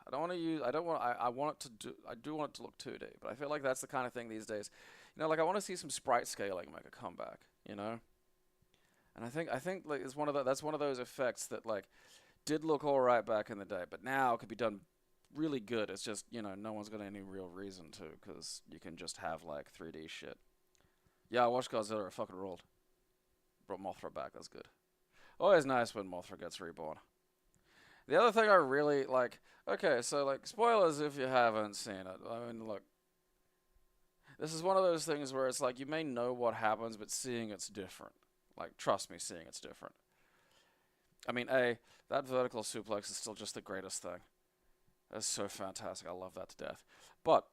I don't want to use. I don't want. I want it to do. I do want it to look 2D, but I feel like that's the kind of thing these days. Like I want to see some sprite scaling make a comeback. And I think like it's that's one of those effects that like did look alright back in the day, but now could be done really good. It's just no one's got any real reason to, because you can just have like 3D shit. Yeah, I watched Godzilla. It fucking ruled. Brought Mothra back. That's good. Always nice when Mothra gets reborn. The other thing I really like. Okay, so like spoilers if you haven't seen it. I mean, look. This is one of those things where it's like you may know what happens, but seeing it's different. Like, trust me, seeing it's different. I mean, that vertical suplex is still just the greatest thing. That's so fantastic. I love that to death. But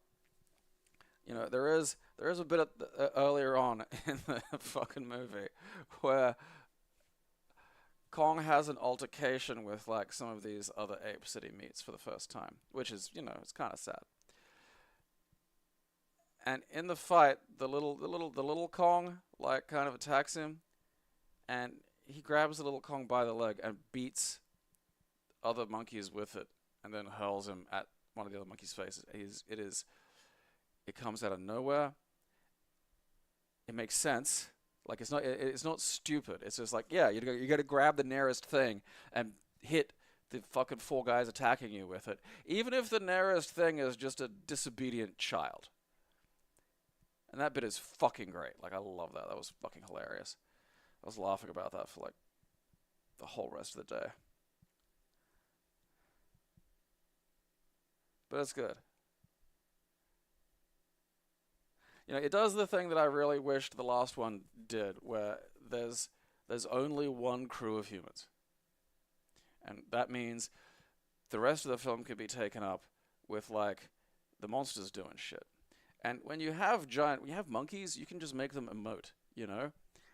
there is a bit earlier on in the fucking movie where Kong has an altercation with like some of these other apes that he meets for the first time, which is it's kind of sad. And in the fight, the little Kong like kind of attacks him, and he grabs the little Kong by the leg and beats other monkeys with it, and then hurls him at one of the other monkeys' faces. It comes out of nowhere. It makes sense. Like it's not stupid. It's just like, yeah, you got to grab the nearest thing and hit the fucking 4 guys attacking you with it, even if the nearest thing is just a disobedient child. And that bit is fucking great. Like, I love that. That was fucking hilarious. I was laughing about that for like the whole rest of the day. But it's good. It does the thing that I really wished the last one did, where there's only one crew of humans. And that means the rest of the film could be taken up with, like, the monsters doing shit. And when you have monkeys, you can just make them emote,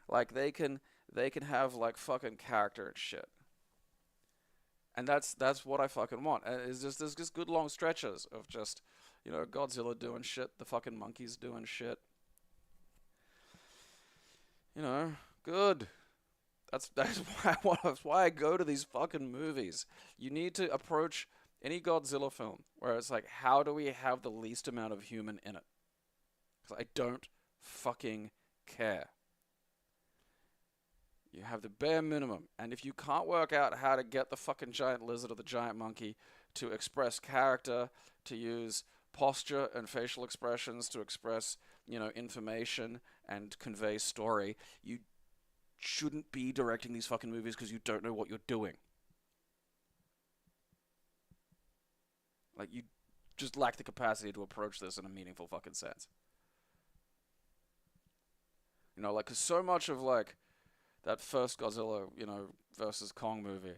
Like, they can have, like, fucking character and shit. And that's what I fucking want. And there's just good long stretches of just, Godzilla doing shit, the fucking monkeys doing shit. Good. That's why I go to these fucking movies. You need to approach any Godzilla film where it's like, how do we have the least amount of human in it? Because I don't fucking care. You have the bare minimum, and if you can't work out how to get the fucking giant lizard or the giant monkey to express character, to use posture and facial expressions to express, information and convey story, you shouldn't be directing these fucking movies because you don't know what you're doing. Like, you just lack the capacity to approach this in a meaningful fucking sense. Like, because so much of, like, that first Godzilla, versus Kong movie,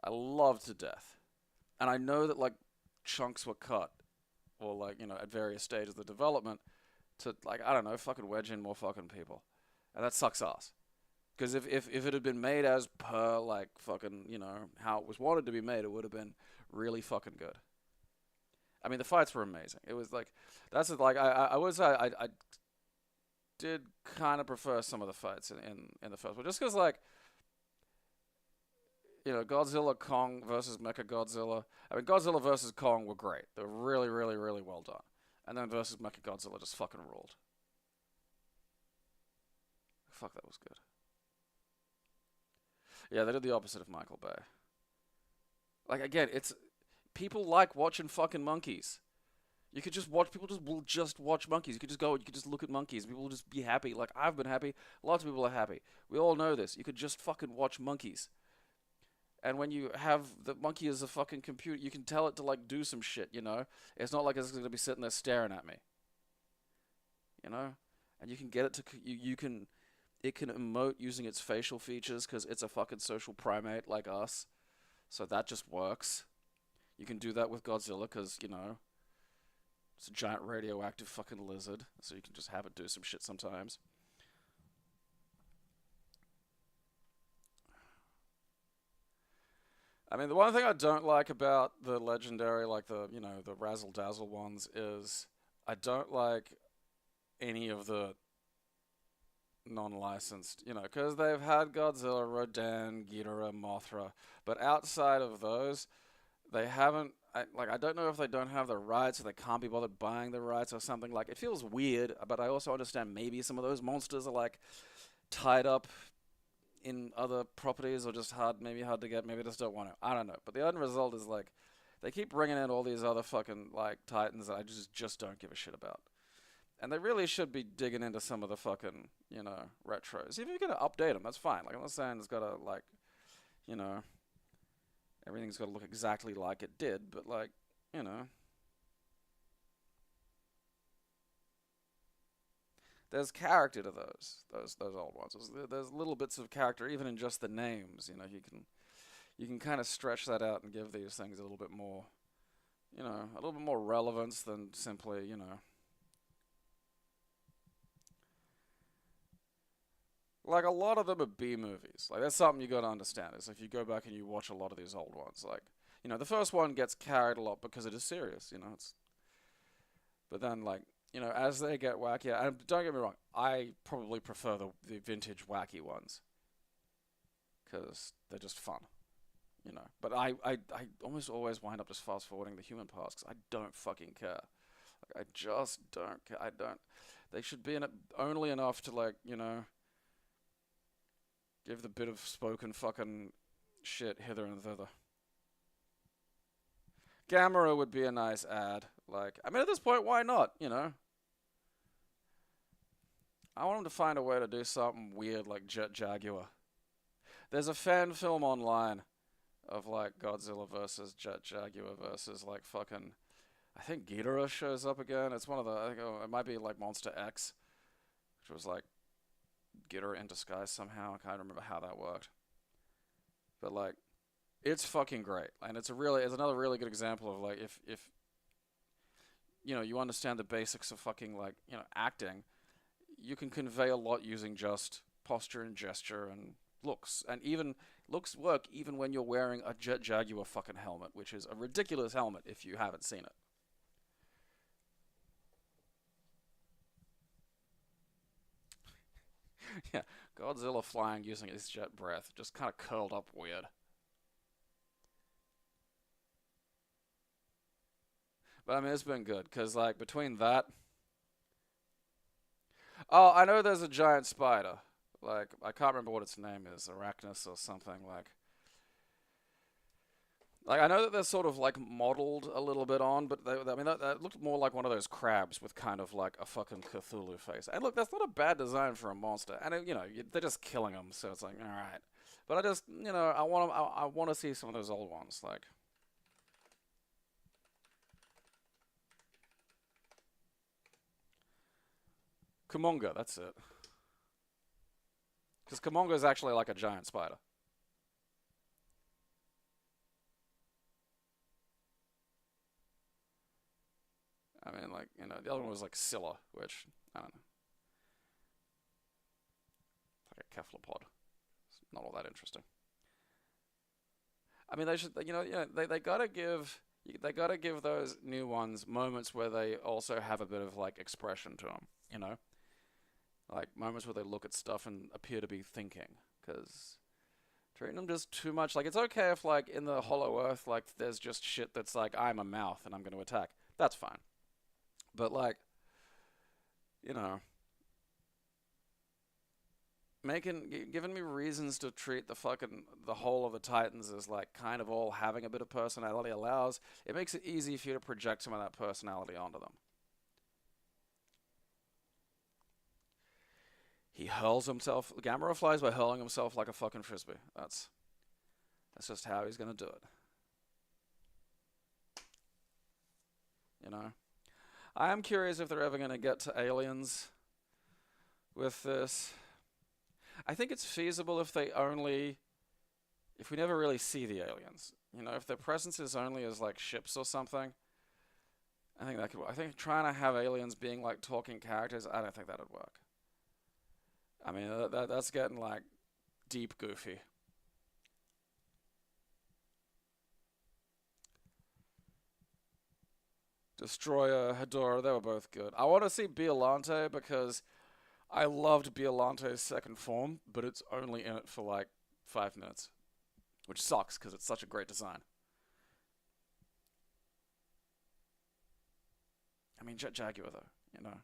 I love to death. And I know that, like, chunks were cut, or, like, at various stages of the development to, like, I don't know, fucking wedge in more fucking people. And that sucks ass. Because if it had been made as per, like, fucking, how it was wanted to be made, it would have been really fucking good. I mean, the fights were amazing. It was, like, that's, like, I did kind of prefer some of the fights in the first one. Just because, like, Godzilla, Kong versus Mechagodzilla. I mean, Godzilla versus Kong were great. They were really, really, really well done. And then versus Mechagodzilla just fucking ruled. Fuck, that was good. Yeah, they did the opposite of Michael Bay. Like, again, it's... People like watching fucking monkeys. You could just watch... People will just watch monkeys. You could just look at monkeys. People will just be happy. Like, I've been happy. Lots of people are happy. We all know this. You could just fucking watch monkeys. And when you have the monkey as a fucking computer, you can tell it to, like, do some shit, It's not like it's going to be sitting there staring at me. And you can get it to... It can emote using its facial features because it's a fucking social primate like us. So that just works. You can do that with Godzilla because, it's a giant radioactive fucking lizard. So you can just have it do some shit sometimes. I mean, the one thing I don't like about the legendary, like the razzle-dazzle ones is I don't like any of the non-licensed, you know, because they've had Godzilla, Rodan, Ghidorah, Mothra, but outside of those, they haven't. I don't know if they don't have the rights or they can't be bothered buying the rights or something. Like, it feels weird, but I also understand maybe some of those monsters are like tied up in other properties or just maybe hard to get. Maybe they just don't want to. I don't know. But the end result is like they keep bringing in all these other fucking like titans that I just don't give a shit about. And they really should be digging into some of the fucking, you know, retros. If you're gonna update them, that's fine. Like, I'm not saying it's gotta like, you know, everything's gotta look exactly like it did, but like, you know, there's character to those old ones. There's little bits of character even in just the names. You know, you can kind of stretch that out and give these things a little bit more, you know, a little bit more relevance than simply, you know. Like, a lot of them are B movies. Like, that's something you gotta understand, is if you go back and you watch a lot of these old ones, like, you know, the first one gets carried a lot because it is serious, you know, but then, like, you know, as they get wackier, and don't get me wrong, I probably prefer the vintage wacky ones, because they're just fun, you know, but I almost always wind up just fast forwarding the human parts, because I don't fucking care. Like, I just don't care. They should be in it only enough to, like, you know, give the bit of spoken fucking shit hither and thither. Gamera would be a nice ad. Like, I mean, at this point, why not, you know? I want them to find a way to do something weird like Jet Jaguar. There's a fan film online of, like, Godzilla versus Jet Jaguar versus, like, fucking... I think Ghidorah shows up again. It's one of the... I think, it might be, like, Monster X, which was, like, Ghidorah in disguise somehow. I can't remember how that worked. But, like, it's fucking great. And it's another really good example of, like, if you know, you understand the basics of fucking, like, you know, acting, you can convey a lot using just posture and gesture and looks. And even looks work even when you're wearing a Jet Jaguar fucking helmet, which is a ridiculous helmet if you haven't seen it. Yeah, Godzilla flying using his jet breath, just kind of curled up weird. But I mean, it's been good, because, like, between that... Oh, I know there's a giant spider. Like, I can't remember what its name is, Arachnus or something, like... Like, I know that they're sort of, like, modeled a little bit on, but I mean, that looked more like one of those crabs with kind of, like, a fucking Cthulhu face. And look, that's not a bad design for a monster. And, you know, they're just killing them, so it's like, alright. But I just, you know, I want to see some of those old ones, like... Kumonga, that's it. Because Kumonga is actually like a giant spider. I mean, like, you know, the other one was like Scylla, which, I don't know. It's like a cephalopod. It's not all that interesting. I mean, they should, you know, they gotta give those new ones moments where they also have a bit of, like, expression to them, you know? Like, moments where they look at stuff and appear to be thinking, because treating them just too much, like, it's okay if, like, in the Hollow Earth, like, there's just shit that's like, I'm a mouth and I'm going to attack. That's fine. But, like, you know, giving me reasons to treat the whole of the Titans as, like, kind of all having a bit of personality it makes it easy for you to project some of that personality onto them. He hurls himself. Gamera flies by hurling himself like a fucking frisbee. That's just how he's gonna do it. You know? I am curious if they're ever gonna get to aliens with this. I think it's feasible if we never really see the aliens. You know, if their presence is only as, like, ships or something. I think that could work. I think trying to have aliens being, like, talking characters, I don't think that would work. I mean, that's getting, like, deep goofy. Destroyer, Hedorah, they were both good. I want to see Biolante because I loved Biolante's second form, but it's only in it for like 5 minutes, which sucks because it's such a great design. I mean, Jet Jaguar though, you know,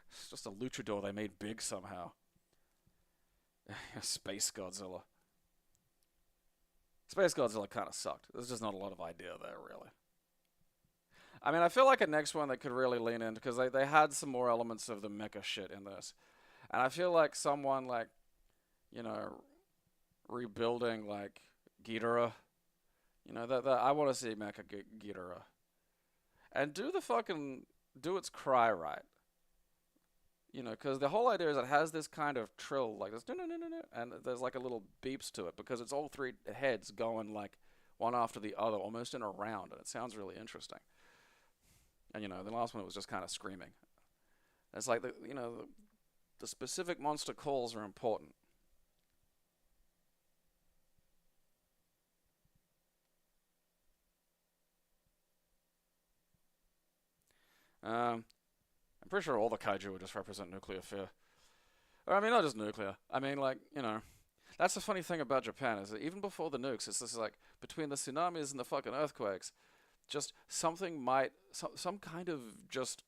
it's just a luchador they made big somehow. Space Godzilla. Space Godzilla kind of sucked. There's just not a lot of idea there, really. I mean, I feel like a next one they could really lean into, because they had some more elements of the mecha shit in this. And I feel like someone like, you know, rebuilding like Ghidorah, you know, that I want to see mecha Ghidorah. And do its cry right. You know, because the whole idea is it has this kind of trill, like this, and there's like a little beeps to it, because it's all three heads going like one after the other, almost in a round, and it sounds really interesting. And you know, the last one it was just kind of screaming. It's like the specific monster calls are important. I'm pretty sure all the kaiju would just represent nuclear fear. Or, I mean, not just nuclear. I mean, like, you know, that's the funny thing about Japan, is that even before the nukes, it's just like, between the tsunamis and the fucking earthquakes, just something some kind of just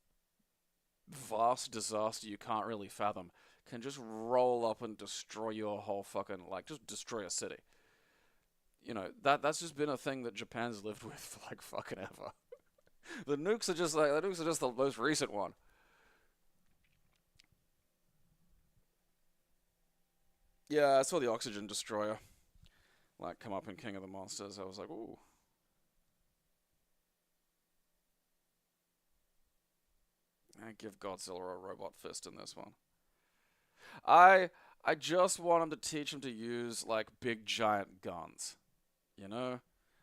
vast disaster you can't really fathom can just roll up and destroy your whole fucking, like, just destroy a city. You know, that's just been a thing that Japan's lived with for, like, fucking ever. The nukes are just the most recent one. Yeah, I saw the Oxygen Destroyer, like, come up in King of the Monsters. I was like, ooh. I give Godzilla a robot fist in this one. I just want him to teach him to use, like, big giant guns. You know?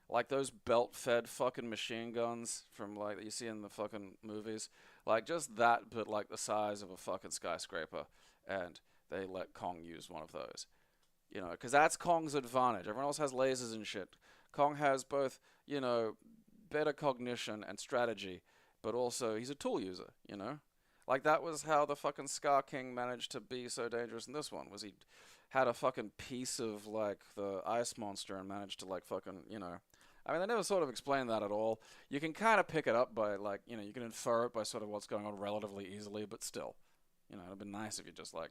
Like those belt-fed fucking machine guns from, like, that you see in the fucking movies. Like, just that, but, like, the size of a fucking skyscraper. And they let Kong use one of those. You know, because that's Kong's advantage. Everyone else has lasers and shit. Kong has both, you know, better cognition and strategy, but also he's a tool user, you know? Like, that was how the fucking Scar King managed to be so dangerous in this one, was he had a fucking piece of, like, the ice monster and managed to, like, fucking, you know... I mean, they never sort of explain that at all. You can kind of pick it up by, like, you know, you can infer it by sort of what's going on relatively easily, but still. You know, it'd be nice if you just, like,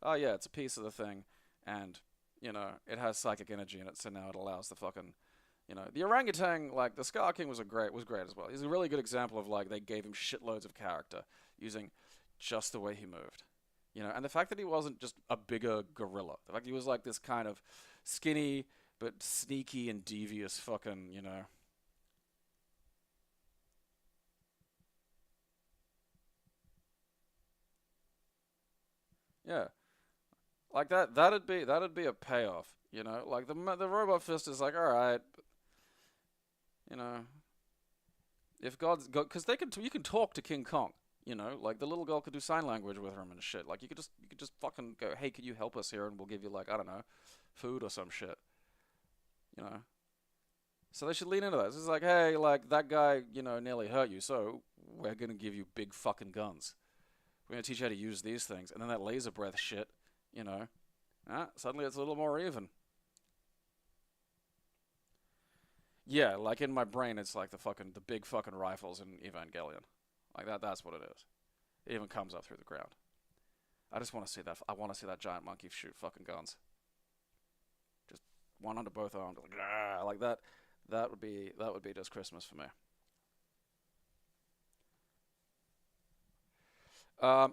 oh yeah, it's a piece of the thing, and, you know, it has psychic energy in it, so now it allows the fucking... You know, the orangutan, like, the Scar King was great as well. He's a really good example of, like, they gave him shitloads of character using just the way he moved. You know, and the fact that he wasn't just a bigger gorilla. The fact he was, like, this kind of skinny, but sneaky and devious fucking, you know... Yeah. Like, that'd be a payoff, you know? Like, the robot fist is like, alright... You know, if God's... Because you can talk to King Kong, you know? Like, the little girl could do sign language with him and shit. Like, you could just fucking go, hey, could you help us here? And we'll give you, like, I don't know, food or some shit. You know? So they should lean into that. It's like, hey, like, that guy, you know, nearly hurt you, so we're gonna give you big fucking guns. We're gonna teach you how to use these things. And then that laser breath shit, you know? Suddenly it's a little more even. Yeah, like in my brain, it's like the big fucking rifles in Evangelion. Like that's what it is. It even comes up through the ground. I just want to see that. I want to see that giant monkey shoot fucking guns. Just one under both arms, like that. That would be just Christmas for me.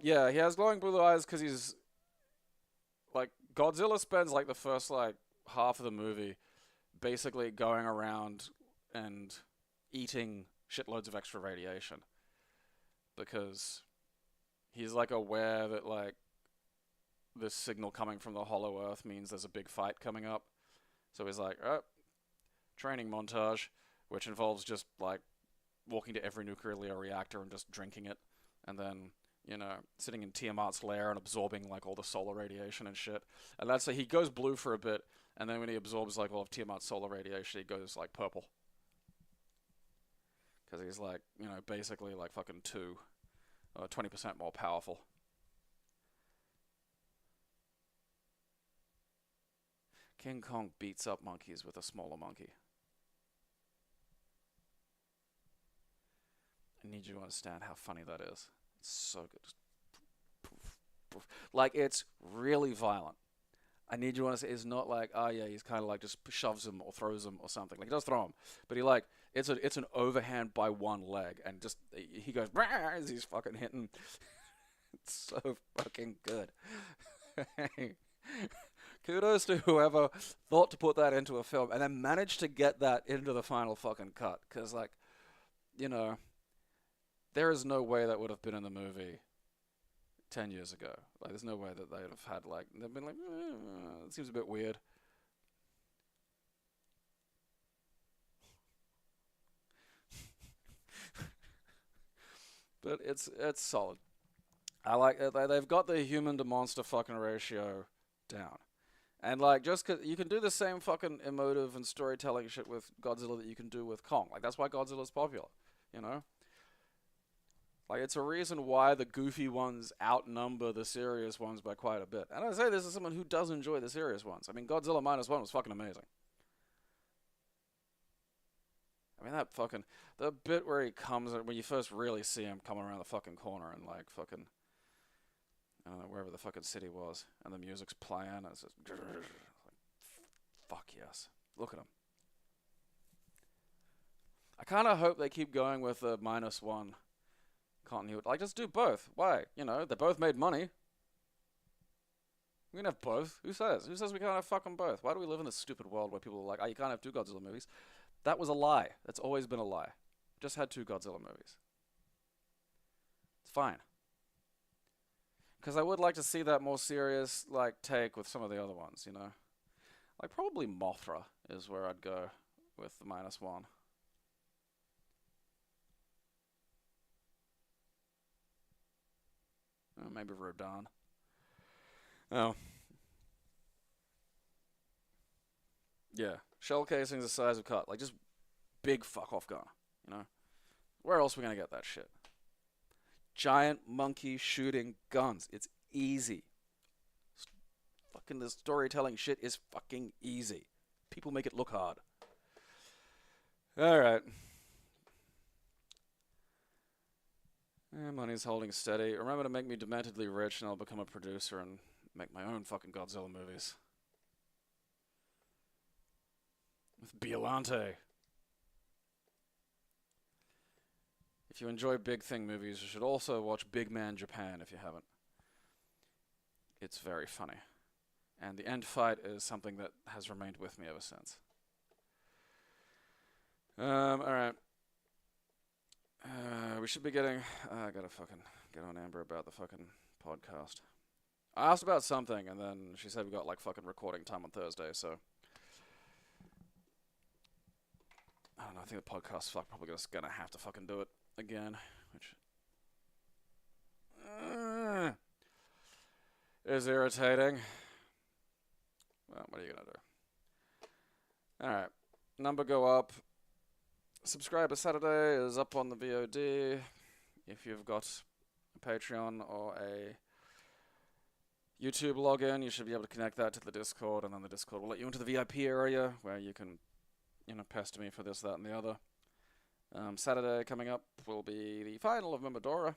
Yeah, he has glowing blue eyes because he's like Godzilla spends like the first like half of the movie basically going around and eating shitloads of extra radiation because he's like aware that like this signal coming from the hollow earth means there's a big fight coming up. So he's like, oh, training montage, which involves just like walking to every nuclear reactor and just drinking it, and then, you know, sitting in Tiamat's lair and absorbing like all the solar radiation and shit. And that's like, he goes blue for a bit, and then when he absorbs like all of Tiamat's solar radiation, he goes like purple. Because he's like, you know, basically like fucking 2. 20% more powerful. King Kong beats up monkeys with a smaller monkey. I need you to understand how funny that is. It's so good. Just poof, poof. Like, it's really violent. I need you to understand, it's not like, oh yeah, he's kind of like just shoves him or throws him or something. Like, he does throw him, but he like, it's an overhand by one leg, and just, he goes, as he's fucking hitting. It's so fucking good. Kudos to whoever thought to put that into a film and then managed to get that into the final fucking cut. Because, like, you know, there is no way that would have been in the movie 10 years ago. Like, there's no way that they'd have had, like, they've been like, it seems a bit weird. But it's solid. I like it. They've got the human to monster fucking ratio down. And, like, just 'cause you can do the same fucking emotive and storytelling shit with Godzilla that you can do with Kong. Like, that's why Godzilla's popular, you know? Like, it's a reason why the goofy ones outnumber the serious ones by quite a bit. And I say this as someone who does enjoy the serious ones. I mean, Godzilla -1 was fucking amazing. I mean, that fucking... The bit where he comes... When you first really see him coming around the fucking corner and, like, fucking... I don't know, wherever the fucking city was. And the music's playing. And it's just... Like, fuck yes. Look at him. I kind of hope they keep going with the -1 continuity. Like, just do both. Why? You know, they both made money. We can have both. Who says? Who says we can't have fucking both? Why do we live in this stupid world where people are like, oh, you can't have 2 Godzilla movies? That was a lie. That's always been a lie. Just had 2 Godzilla movies. It's fine. Because I would like to see that more serious, like, take with some of the other ones, you know? Like, probably Mothra is where I'd go with the -1. Maybe Rodan. Oh. Yeah. Shell casings the size of cut. Like, just big fuck-off gun, you know? Where else are we gonna get that shit? Giant monkey shooting guns. It's easy. Fucking the storytelling shit is fucking easy. People make it look hard. Alright. Money's holding steady. Remember to make me dementedly rich and I'll become a producer and make my own fucking Godzilla movies. With Biolante. If you enjoy Big Thing movies, you should also watch Big Man Japan if you haven't. It's very funny. And the end fight is something that has remained with me ever since. Alright. We should be getting... I gotta fucking get on Amber about the fucking podcast. I asked about something, and then she said we got, like, fucking recording time on Thursday, so... I don't know, I think the podcast's probably just gonna have to fucking do it again, which... is irritating. Well, what are you gonna do? Alright. Number go up. Subscriber Saturday is up on the VOD. If you've got a Patreon or a YouTube login, you should be able to connect that to the Discord, and then the Discord will let you into the VIP area where you can, you know, pester me for this, that, and the other. Saturday coming up will be the final of Mimadora,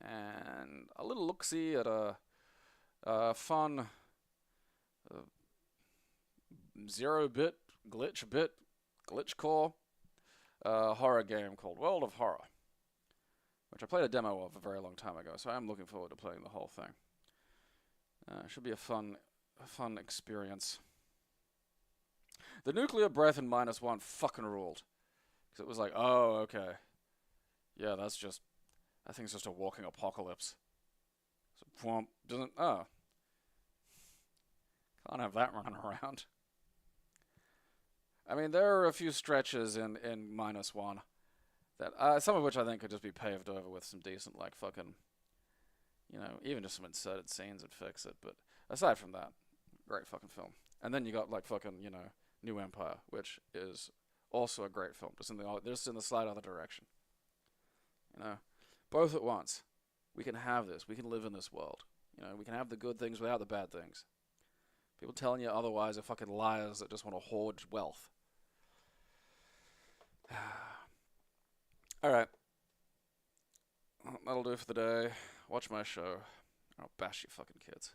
and a little look-see at a fun 0-bit, glitch core horror game called World of Horror, which I played a demo of a very long time ago, so I'm looking forward to playing the whole thing. Should be a fun experience. The nuclear breath in -1 fucking ruled. Because it was like, oh, okay. Yeah, that thing's just a walking apocalypse. So, doesn't, oh. Can't have that running around. I mean, there are a few stretches in -1 that, some of which I think could just be paved over with some decent, like, fucking, you know, even just some inserted scenes would fix it. But aside from that, great fucking film. And then you got, like, fucking, you know, New Empire, which is also a great film, just in the slight other direction. You know, both at once. We can have this. We can live in this world. You know, we can have the good things without the bad things. People telling you otherwise are fucking liars that just want to hoard wealth. Alright. That'll do for the day. Watch my show. I'll bash you fucking kids.